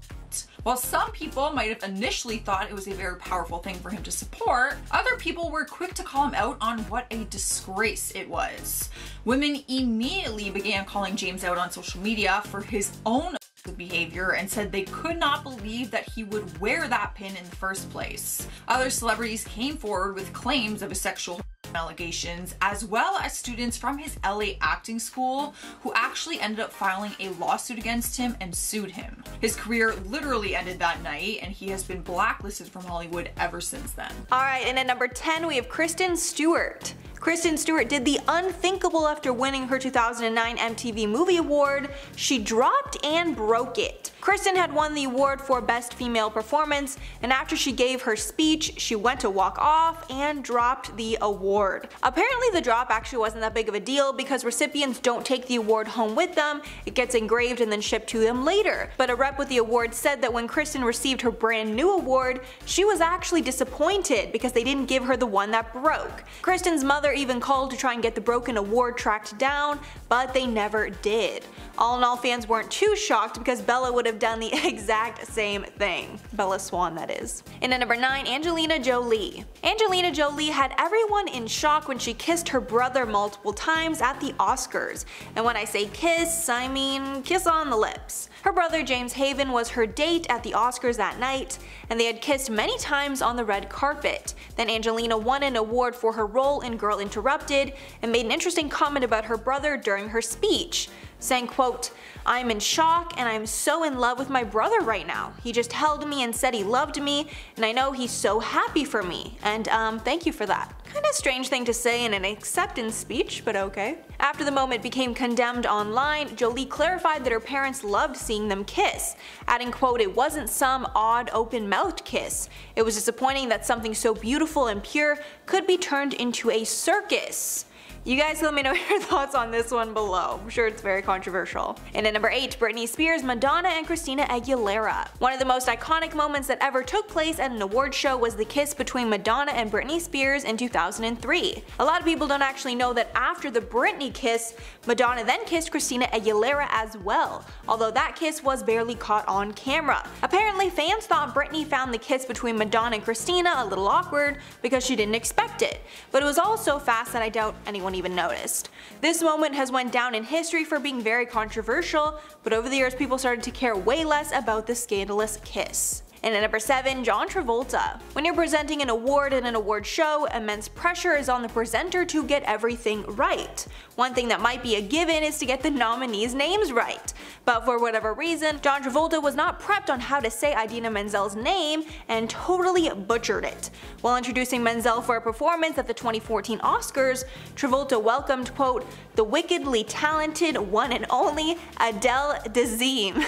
While some people might have initially thought it was a very powerful thing for him to support, other people were quick to call him out on what a disgrace it was. Women immediately began calling James out on social media for his own behavior and said they could not believe that he would wear that pin in the first place. Other celebrities came forward with claims of his sexual allegations, as well as students from his LA acting school who actually ended up filing a lawsuit against him and sued him. His career literally ended that night, and he has been blacklisted from Hollywood ever since then. Alright, and at number 10 we have Kristen Stewart. Kristen Stewart did the unthinkable after winning her 2009 MTV Movie Award. She dropped and broke it. Kristen had won the award for Best Female Performance, and after she gave her speech, she went to walk off and dropped the award. Apparently the drop actually wasn't that big of a deal because recipients don't take the award home with them, it gets engraved and then shipped to them later. But a rep with the award said that when Kristen received her brand new award, she was actually disappointed because they didn't give her the one that broke. Kristen's mother even called to try and get the broken award tracked down, but they never did. All in all, fans weren't too shocked because Bella would have done the exact same thing. Bella Swan, that is. And at number 9, Angelina Jolie. Angelina Jolie had everyone in shock when she kissed her brother multiple times at the Oscars. And when I say kiss, I mean kiss on the lips. Her brother James Haven was her date at the Oscars that night, and they had kissed many times on the red carpet. Then Angelina won an award for her role in Girl Interrupted and made an interesting comment about her brother during her speech, saying, quote, "I'm in shock and I'm so in love with my brother right now. He just held me and said he loved me, and I know he's so happy for me, and thank you for that." Kinda strange thing to say in an acceptance speech, but okay. After the moment became condemned online, Jolie clarified that her parents loved seeing them kiss, adding, quote, "It wasn't some odd open-mouthed kiss. It was disappointing that something so beautiful and pure could be turned into a circus." You guys let me know your thoughts on this one below. I'm sure it's very controversial. And at number 8, Britney Spears, Madonna, and Christina Aguilera. One of the most iconic moments that ever took place at an award show was the kiss between Madonna and Britney Spears in 2003. A lot of people don't actually know that after the Britney kiss, Madonna then kissed Christina Aguilera as well, although that kiss was barely caught on camera. Apparently fans thought Britney found the kiss between Madonna and Christina a little awkward because she didn't expect it, but it was all so fast that I doubt anyone even noticed. This moment has went down in history for being very controversial, but over the years people started to care way less about the scandalous kiss. And at number 7, John Travolta. When you're presenting an award at an award show, immense pressure is on the presenter to get everything right. One thing that might be a given is to get the nominees' names right. But for whatever reason, John Travolta was not prepped on how to say Idina Menzel's name and totally butchered it. While introducing Menzel for a performance at the 2014 Oscars, Travolta welcomed, quote, "the wickedly talented one and only Adele Dazeem."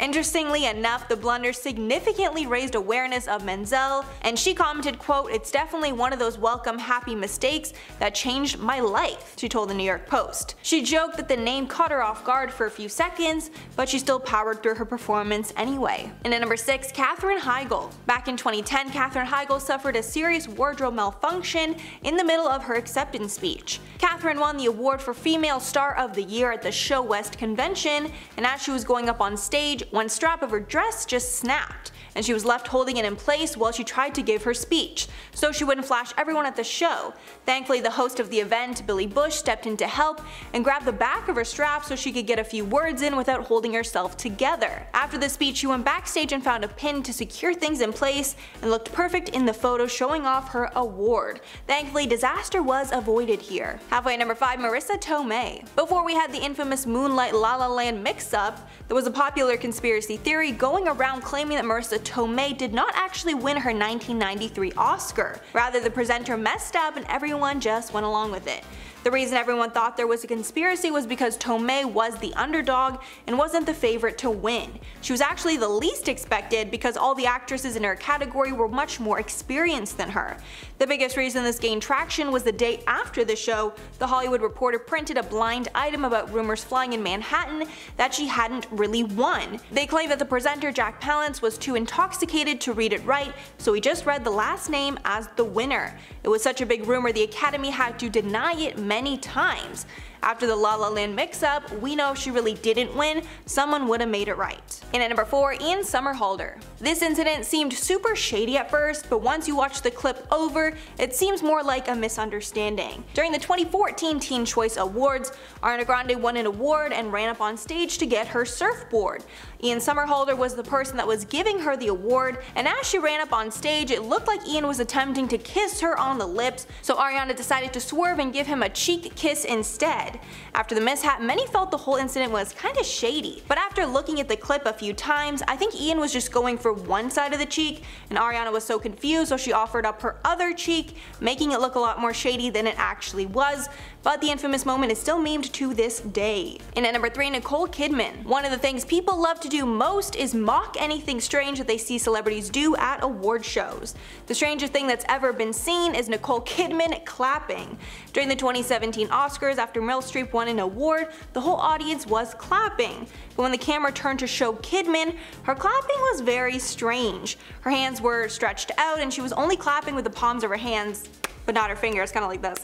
Interestingly enough, the blunder significantly raised awareness of Menzel, and she commented, quote, "It's definitely one of those welcome happy mistakes that changed my life," she told the New York Post. She joked that the name caught her off guard for a few seconds, but she still powered through her performance anyway. And at number 6, Katherine Heigl. Back in 2010, Katherine Heigl suffered a serious wardrobe malfunction in the middle of her acceptance speech. Katherine won the award for Female Star of the Year at the Show West convention, and as she was going up on stage, one strap of her dress just snapped, and she was left holding it in place while she tried to give her speech, so she wouldn't flash everyone at the show. Thankfully, the host of the event, Billy Bush, stepped in to help and grabbed the back of her strap so she could get a few words in without holding herself together. After the speech, she went backstage and found a pin to secure things in place and looked perfect in the photo showing off her award. Thankfully, disaster was avoided here. Halfway at number 5, Marissa Tomei. Before we had the infamous Moonlight La La Land mix-up, there was a popular conspiracy theory going around claiming that Marissa Tomei did not actually win her 1993 Oscar. Rather, the presenter messed up and everyone just went along with it. The reason everyone thought there was a conspiracy was because Tomei was the underdog and wasn't the favorite to win. She was actually the least expected because all the actresses in her category were much more experienced than her. The biggest reason this gained traction was the day after the show, The Hollywood Reporter printed a blind item about rumors flying in Manhattan that she hadn't really won. They claimed that the presenter Jack Palance was too intoxicated to read it right, so he just read the last name as the winner. It was such a big rumor the Academy had to deny it many times. After the La La Land mix-up, we know if she really didn't win, someone would have made it right. And at number 4, Ian Somerhalder. This incident seemed super shady at first, but once you watch the clip over, it seems more like a misunderstanding. During the 2014 Teen Choice Awards, Ariana Grande won an award and ran up on stage to get her surfboard. Ian Somerhalder was the person that was giving her the award, and as she ran up on stage, it looked like Ian was attempting to kiss her on the lips, so Ariana decided to swerve and give him a cheek kiss instead. After the mishap, many felt the whole incident was kinda shady, but after looking at the clip a few times, I think Ian was just going for one side of the cheek, and Ariana was so confused so she offered up her other cheek, making it look a lot more shady than it actually was, but the infamous moment is still memed to this day. And at number 3, Nicole Kidman. One of the things people love to do most is mock anything strange that they see celebrities do at award shows. The strangest thing that's ever been seen is Nicole Kidman clapping. During the 2017 Oscars, after Meryl Streep won an award, the whole audience was clapping. But when the camera turned to show Kidman, her clapping was very strange. Her hands were stretched out and she was only clapping with the palms of her hands, but not her fingers, kinda like this.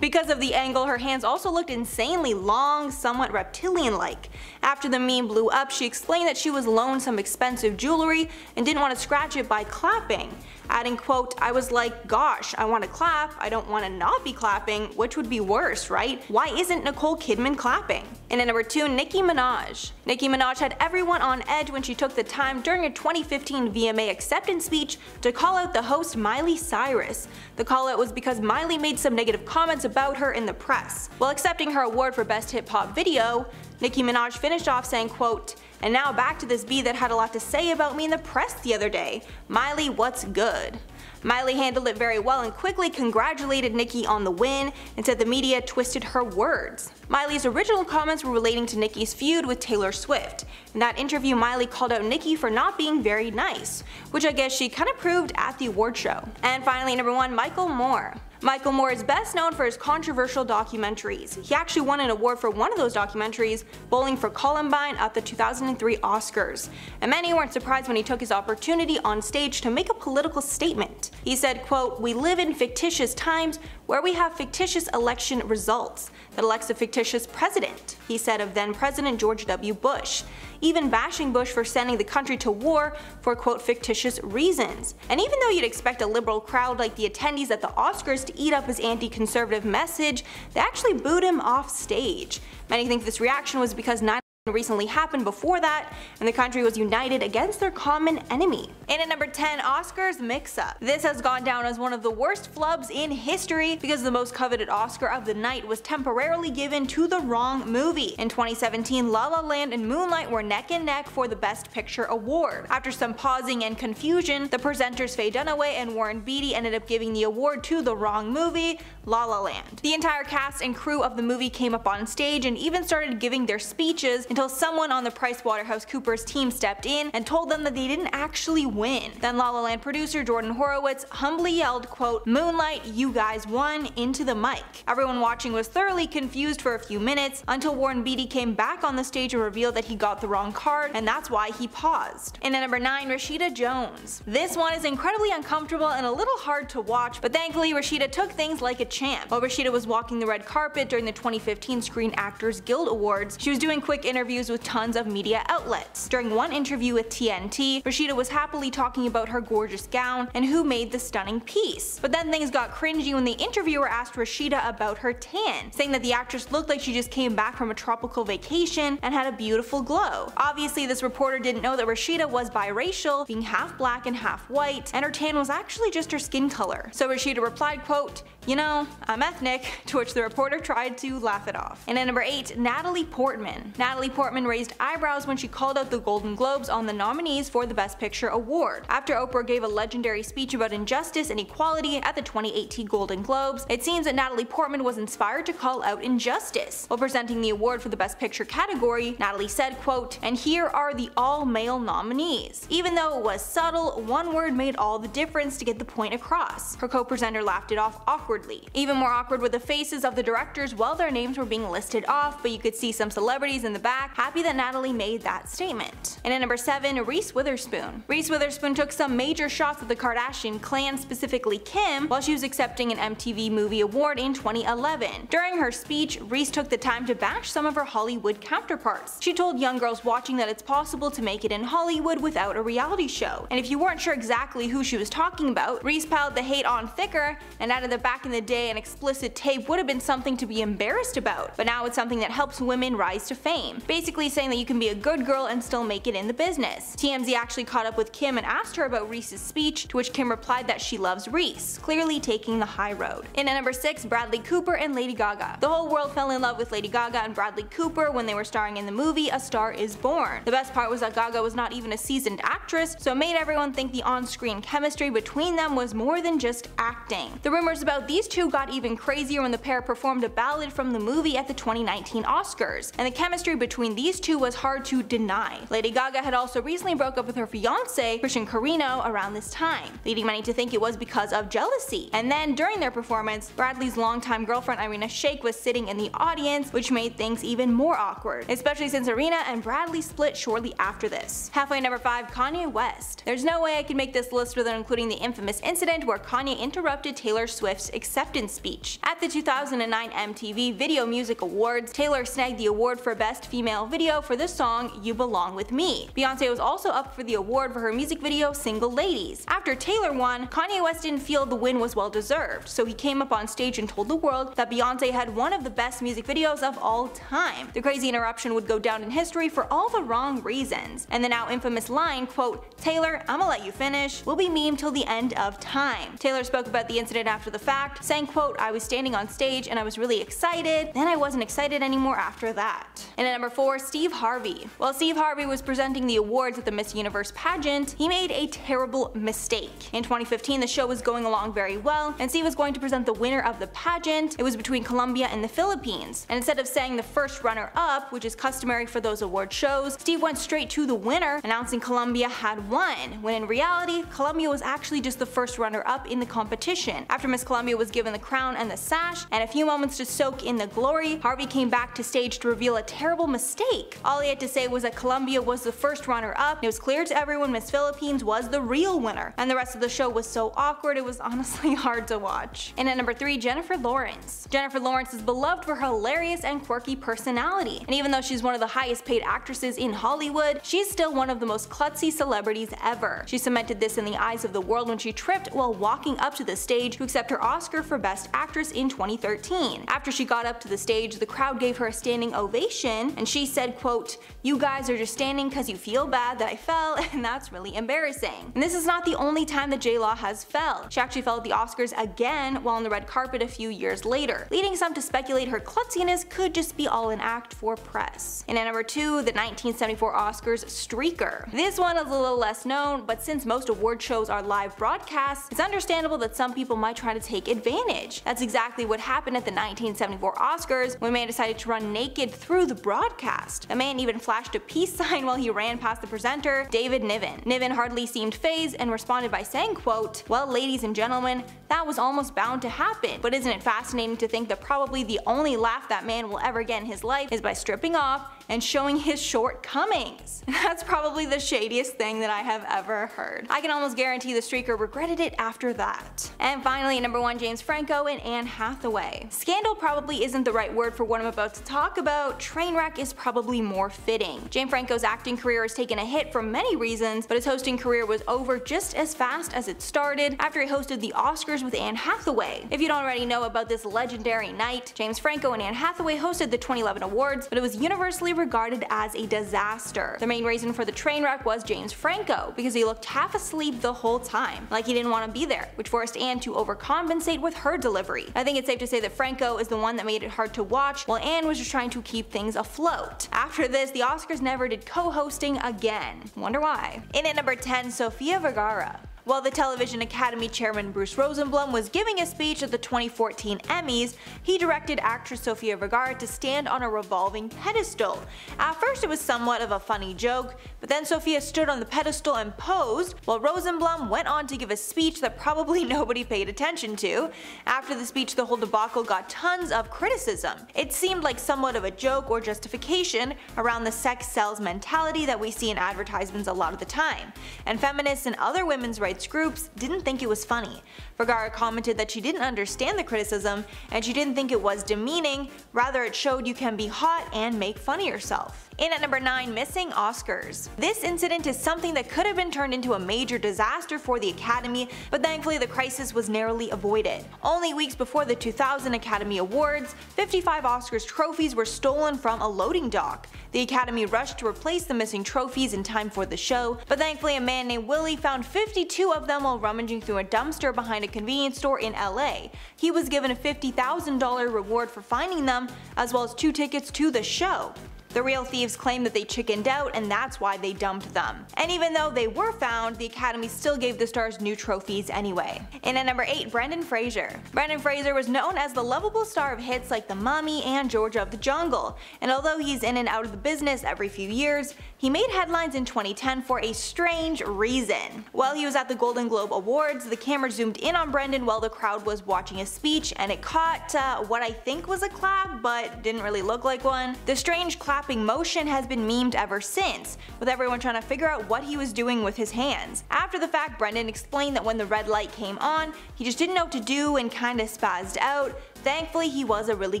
Because of the angle, her hands also looked insanely long, somewhat reptilian-like. After the meme blew up, she explained that she was loaned some expensive jewelry and didn't want to scratch it by clapping, adding, quote, "I was like, gosh, I want to clap, I don't want to not be clapping, which would be worse, right? Why isn't Nicole Kidman clapping?" And at number 2, Nicki Minaj. Nicki Minaj had everyone on edge when she took the time during her 2015 VMA acceptance speech to call out the host Miley Cyrus. The call out was because Miley made some negative comments about her in the press. While accepting her award for Best Hip Hop Video, Nicki Minaj finished off saying, quote, "And now back to this bee that had a lot to say about me in the press the other day. Miley, what's good?" Miley handled it very well and quickly congratulated Nicki on the win and said the media twisted her words. Miley's original comments were relating to Nicki's feud with Taylor Swift. In that interview, Miley called out Nicki for not being very nice, which I guess she kinda proved at the award show. And finally, number 1, Michael Moore. Michael Moore is best known for his controversial documentaries. He actually won an award for one of those documentaries, Bowling for Columbine, at the 2003 Oscars. And many weren't surprised when he took his opportunity on stage to make a political statement. He said, quote, "We live in fictitious times where we have fictitious election results that elects a fictitious president," he said of then President George W. Bush, even bashing Bush for sending the country to war for, quote, "fictitious reasons." And even though you'd expect a liberal crowd like the attendees at the Oscars to eat up his anti-conservative message, they actually booed him off stage. Many think this reaction was because 9/11 recently happened before that, and the country was united against their common enemy. And at number 10, Oscars mix-up. This has gone down as one of the worst flubs in history because the most coveted Oscar of the night was temporarily given to the wrong movie. In 2017, La La Land and Moonlight were neck and neck for the Best Picture award. After some pausing and confusion, the presenters Faye Dunaway and Warren Beatty ended up giving the award to the wrong movie, La La Land. The entire cast and crew of the movie came up on stage and even started giving their speeches until someone on the PricewaterhouseCoopers team stepped in and told them that they didn't actually win. Then La La Land producer Jordan Horowitz humbly yelled, quote, "Moonlight, you guys won," into the mic. Everyone watching was thoroughly confused for a few minutes until Warren Beatty came back on the stage and revealed that he got the wrong card, and that's why he paused. And at number 9, Rashida Jones. This one is incredibly uncomfortable and a little hard to watch, but thankfully Rashida took things like a champ. While Rashida was walking the red carpet during the 2015 Screen Actors Guild Awards, she was doing quick interviews with tons of media outlets. During one interview with TNT, Rashida was happily talking about her gorgeous gown and who made the stunning piece. But then things got cringy when the interviewer asked Rashida about her tan, saying that the actress looked like she just came back from a tropical vacation and had a beautiful glow. Obviously, this reporter didn't know that Rashida was biracial, being half black and half white, and her tan was actually just her skin color. So Rashida replied, quote, "You know, I'm ethnic," to which the reporter tried to laugh it off. And at number 8, Natalie Portman. Natalie Portman raised eyebrows when she called out the Golden Globes on the nominees for the Best Picture award. After Oprah gave a legendary speech about injustice and equality at the 2018 Golden Globes, it seems that Natalie Portman was inspired to call out injustice. While presenting the award for the Best Picture category, Natalie said, quote, "And here are the all-male nominees." Even though it was subtle, one word made all the difference to get the point across. Her co-presenter laughed it off awkwardly. Even more awkward were the faces of the directors while their names were being listed off, but you could see some celebrities in the back happy that Natalie made that statement. And at number 7, Reese Witherspoon. Reese Witherspoon took some major shots at the Kardashian clan, specifically Kim, while she was accepting an MTV Movie Award in 2011. During her speech, Reese took the time to bash some of her Hollywood counterparts. She told young girls watching that it's possible to make it in Hollywood without a reality show. And if you weren't sure exactly who she was talking about, Reese piled the hate on thicker and added that back in the day an explicit tape would have been something to be embarrassed about, but now it's something that helps women rise to fame. Basically saying that you can be a good girl and still make it in the business. TMZ actually caught up with Kim and asked her about Reese's speech, to which Kim replied that she loves Reese, clearly taking the high road. And at number 6, Bradley Cooper and Lady Gaga. The whole world fell in love with Lady Gaga and Bradley Cooper when they were starring in the movie A Star Is Born. The best part was that Gaga was not even a seasoned actress, so it made everyone think the on-screen chemistry between them was more than just acting. The rumors about these two got even crazier when the pair performed a ballad from the movie at the 2019 Oscars, and the chemistry between these two was hard to deny. Lady Gaga had also recently broke up with her fiancé, Christian Carino, around this time, leading many to think it was because of jealousy. And then during their performance, Bradley's longtime girlfriend Irina Shayk was sitting in the audience, which made things even more awkward, especially since Irina and Bradley split shortly after this. Halfway at number 5, Kanye West. There's no way I could make this list without including the infamous incident where Kanye interrupted Taylor Swift's acceptance speech. At the 2009 MTV Video Music Awards, Taylor snagged the award for Best Female Video for the song You Belong With Me. Beyoncé was also up for the award for her music video Single Ladies. After Taylor won, Kanye West didn't feel the win was well deserved, so he came up on stage and told the world that Beyoncé had one of the best music videos of all time. The crazy interruption would go down in history for all the wrong reasons, and the now infamous line, quote, "Taylor, I'ma let you finish," will be memed till the end of time. Taylor spoke about the incident after the fact, saying, quote, "I was standing on stage and I was really excited, then I wasn't excited anymore after that." And at number 4, Steve Harvey. While Steve Harvey was presenting the awards at the Miss Universe pageant, he made a terrible mistake. In 2015, the show was going along very well, and Steve was going to present the winner of the pageant. It was between Colombia and the Philippines, and instead of saying the first runner-up, which is customary for those award shows, Steve went straight to the winner, announcing Colombia had won, when in reality, Colombia was actually just the first runner-up in the competition. After Miss Colombia was given the crown and the sash, and a few moments to soak in the glory, Harvey came back to stage to reveal a terrible mistake. All he had to say was that Colombia was the first runner-up, and it was clear to everyone Miss Philippines was the real winner, and the rest of the show was so awkward it was honestly hard to watch. And at number 3, Jennifer Lawrence. Jennifer Lawrence is beloved for her hilarious and quirky personality, and even though she's one of the highest paid actresses in Hollywood, she's still one of the most klutzy celebrities ever. She cemented this in the eyes of the world when she tripped while walking up to the stage to accept her Oscar for Best Actress in 2013. After she got up to the stage, the crowd gave her a standing ovation, and she said, quote, "You guys are just standing because you feel bad that I fell, and that's really embarrassing." And this is not the only time that J-Law has fell. She actually fell at the Oscars again while on the red carpet a few years later, leading some to speculate her klutziness could just be all an act for press. And at number 2, the 1974 Oscars streaker. This one is a little less known, but since most award shows are live broadcasts, it's understandable that some people might try to take advantage. That's exactly what happened at the 1974 Oscars when a man decided to run naked through the broadcast. The man even flashed a peace sign while he ran past the presenter, David Niven. Niven hardly seemed fazed and responded by saying, quote, "Well, ladies and gentlemen, that was almost bound to happen, but isn't it fascinating to think that probably the only laugh that man will ever get in his life is by stripping off and showing his shortcomings." That's probably the shadiest thing that I have ever heard. I can almost guarantee the streaker regretted it after that. And finally, number 1, James Franco and Anne Hathaway. Scandal probably isn't the right word for what I'm about to talk about. Trainwreck is probably more fitting. James Franco's acting career has taken a hit for many reasons, but his hosting career was over just as fast as it started after he hosted the Oscars with Anne Hathaway. If you don't already know about this legendary night, James Franco and Anne Hathaway hosted the 2011 awards, but it was universally regarded as a disaster. The main reason for the train wreck was James Franco, because he looked half asleep the whole time, like he didn't want to be there, which forced Anne to overcompensate with her delivery. I think it's safe to say that Franco is the one that made it hard to watch, while Anne was just trying to keep things afloat. After this, the Oscars never did co-hosting again. Wonder why. In at number 10, Sofia Vergara. While the Television Academy chairman Bruce Rosenblum was giving a speech at the 2014 Emmys, he directed actress Sofia Vergara to stand on a revolving pedestal. At first it was somewhat of a funny joke, but then Sofia stood on the pedestal and posed, while Rosenblum went on to give a speech that probably nobody paid attention to. After the speech, the whole debacle got tons of criticism. It seemed like somewhat of a joke or justification around the sex sells mentality that we see in advertisements a lot of the time, and feminists and other women's rights groups didn't think it was funny. Vergara commented that she didn't understand the criticism and she didn't think it was demeaning, rather it showed you can be hot and make fun of yourself. In at number 9, missing Oscars. This incident is something that could have been turned into a major disaster for the Academy, but thankfully the crisis was narrowly avoided. Only weeks before the 2000 Academy Awards, 55 Oscars trophies were stolen from a loading dock. The Academy rushed to replace the missing trophies in time for the show, but thankfully a man named Willie found 52 of them while rummaging through a dumpster behind a convenience store in LA. He was given a $50,000 reward for finding them, as well as 2 tickets to the show. The real thieves claimed that they chickened out and that's why they dumped them. And even though they were found, the Academy still gave the stars new trophies anyway. In at number 8, Brendan Fraser. Brendan Fraser was known as the lovable star of hits like The Mummy and Georgia of the Jungle, and although he's in and out of the business every few years, he made headlines in 2010 for a strange reason. While he was at the Golden Globe Awards, the camera zoomed in on Brendan while the crowd was watching a speech, and it caught what I think was a clap, but didn't really look like one. The strange clapping motion has been memed ever since, with everyone trying to figure out what he was doing with his hands. After the fact, Brendan explained that when the red light came on, he just didn't know what to do and kinda spazzed out. Thankfully, he was a really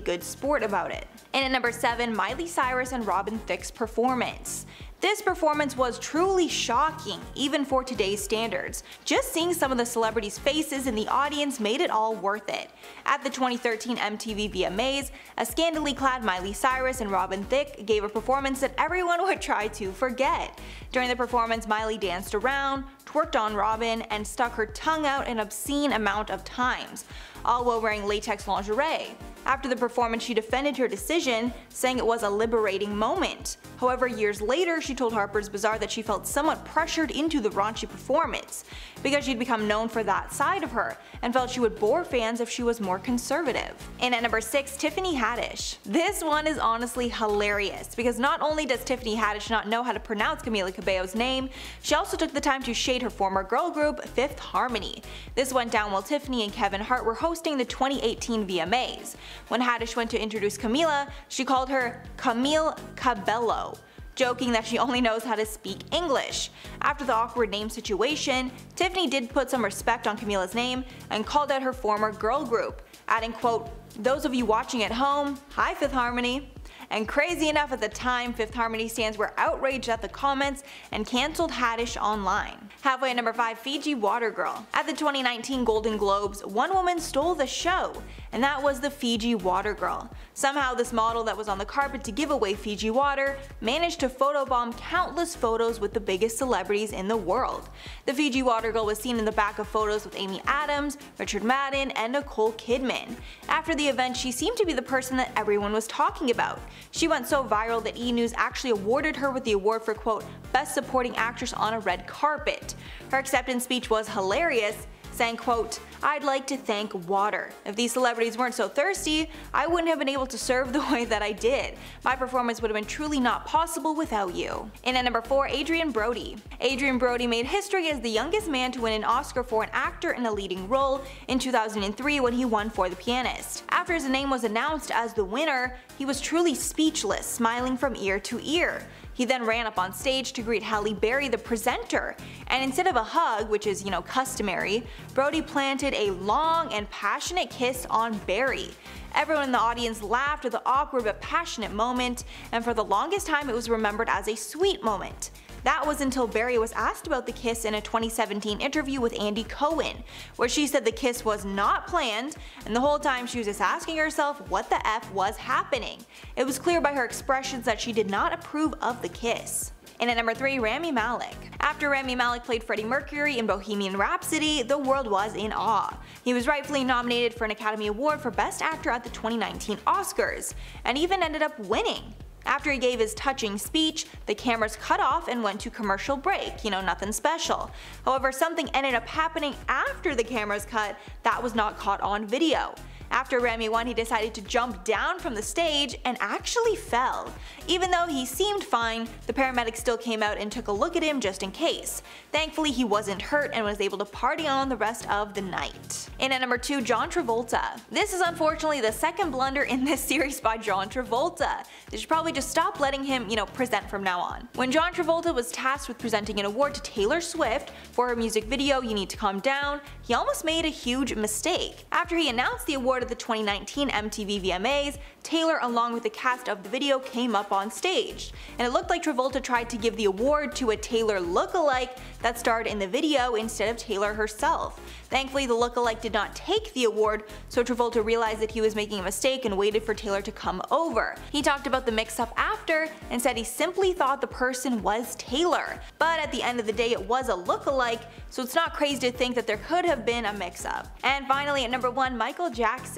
good sport about it. And at number 7, Miley Cyrus and Robin Thicke's performance. This performance was truly shocking, even for today's standards. Just seeing some of the celebrities' faces in the audience made it all worth it. At the 2013 MTV VMAs, a scantily clad Miley Cyrus and Robin Thicke gave a performance that everyone would try to forget. During the performance, Miley danced around, twerked on Robin, and stuck her tongue out an obscene amount of times, all while wearing latex lingerie. After the performance, she defended her decision, saying it was a liberating moment. However, years later, she told Harper's Bazaar that she felt somewhat pressured into the raunchy performance, because she'd become known for that side of her, and felt she would bore fans if she was more conservative. And at number 6, Tiffany Haddish. This one is honestly hilarious, because not only does Tiffany Haddish not know how to pronounce Camila Cabello's name, she also took the time to shade her former girl group, Fifth Harmony. This went down while Tiffany and Kevin Hart were hosting the 2018 VMAs. When Haddish went to introduce Camila, she called her Camille Cabello, joking that she only knows how to speak English. After the awkward name situation, Tiffany did put some respect on Camila's name and called out her former girl group, adding, quote, "Those of you watching at home, hi Fifth Harmony." And crazy enough, at the time, Fifth Harmony stands were outraged at the comments and cancelled Haddish online. Halfway at number 5, Fiji Water Girl. At the 2019 Golden Globes, one woman stole the show, and that was the Fiji Water Girl. Somehow this model that was on the carpet to give away Fiji water managed to photobomb countless photos with the biggest celebrities in the world. The Fiji Water Girl was seen in the back of photos with Amy Adams, Richard Madden, and Nicole Kidman. After the event, she seemed to be the person that everyone was talking about. She went so viral that E! News actually awarded her with the award for, quote, Best Supporting Actress on a Red Carpet. Her acceptance speech was hilarious, saying, quote, "I'd like to thank water. If these celebrities weren't so thirsty, I wouldn't have been able to serve the way that I did. My performance would have been truly not possible without you." And at number 4, Adrien Brody. Adrien Brody made history as the youngest man to win an Oscar for an actor in a leading role in 2003 when he won for The Pianist. After his name was announced as the winner, he was truly speechless, smiling from ear to ear. He then ran up on stage to greet Halle Berry, the presenter, and instead of a hug, which is, customary, Brody planted a long and passionate kiss on Berry. Everyone in the audience laughed at the awkward but passionate moment, and for the longest time it was remembered as a sweet moment. That was until Berry was asked about the kiss in a 2017 interview with Andy Cohen, where she said the kiss was not planned, and the whole time she was just asking herself what the F was happening. It was clear by her expressions that she did not approve of the kiss. And at number 3, Rami Malek. After Rami Malek played Freddie Mercury in Bohemian Rhapsody, the world was in awe. He was rightfully nominated for an Academy Award for Best Actor at the 2019 Oscars, and even ended up winning. After he gave his touching speech, the cameras cut off and went to commercial break, nothing special. However, something ended up happening after the cameras cut that was not caught on video. After Rami won, he decided to jump down from the stage and actually fell. Even though he seemed fine, the paramedics still came out and took a look at him just in case. Thankfully, he wasn't hurt and was able to party on the rest of the night. And at number 2, John Travolta. This is unfortunately the second blunder in this series by John Travolta. They should probably just stop letting him, present from now on. When John Travolta was tasked with presenting an award to Taylor Swift for her music video You Need to Calm Down, he almost made a huge mistake. After he announced the award at the 2019 MTV VMAs, Taylor along with the cast of the video came up on stage, and it looked like Travolta tried to give the award to a Taylor lookalike that starred in the video instead of Taylor herself. Thankfully, the lookalike did not take the award, so Travolta realized that he was making a mistake and waited for Taylor to come over. He talked about the mix-up after and said he simply thought the person was Taylor, but at the end of the day it was a lookalike, so it's not crazy to think that there could have been a mix-up. And finally, at number 1, Michael Jackson.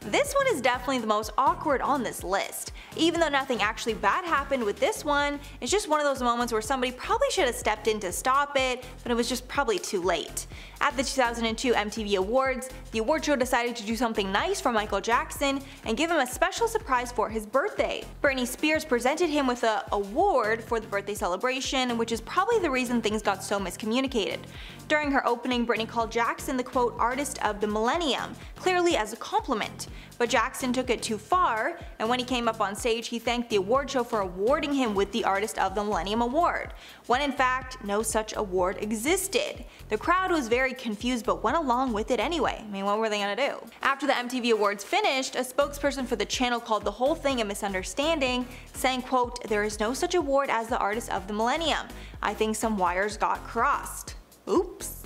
This one is definitely the most awkward on this list. Even though nothing actually bad happened with this one, it's just one of those moments where somebody probably should have stepped in to stop it, but it was just probably too late. At the 2002 MTV Awards, the award show decided to do something nice for Michael Jackson and give him a special surprise for his birthday. Britney Spears presented him with an award for the birthday celebration, which is probably the reason things got so miscommunicated. During her opening, Britney called Jackson the quote artist of the millennium, clearly as a compliment. But Jackson took it too far, and when he came up on stage he thanked the award show for awarding him with the Artist of the Millennium Award, when in fact no such award existed. The crowd was very confused but went along with it anyway. What were they gonna do? After the MTV Awards finished, a spokesperson for the channel called the whole thing a misunderstanding, saying quote, "There is no such award as the Artist of the Millennium. I think some wires got crossed." Oops.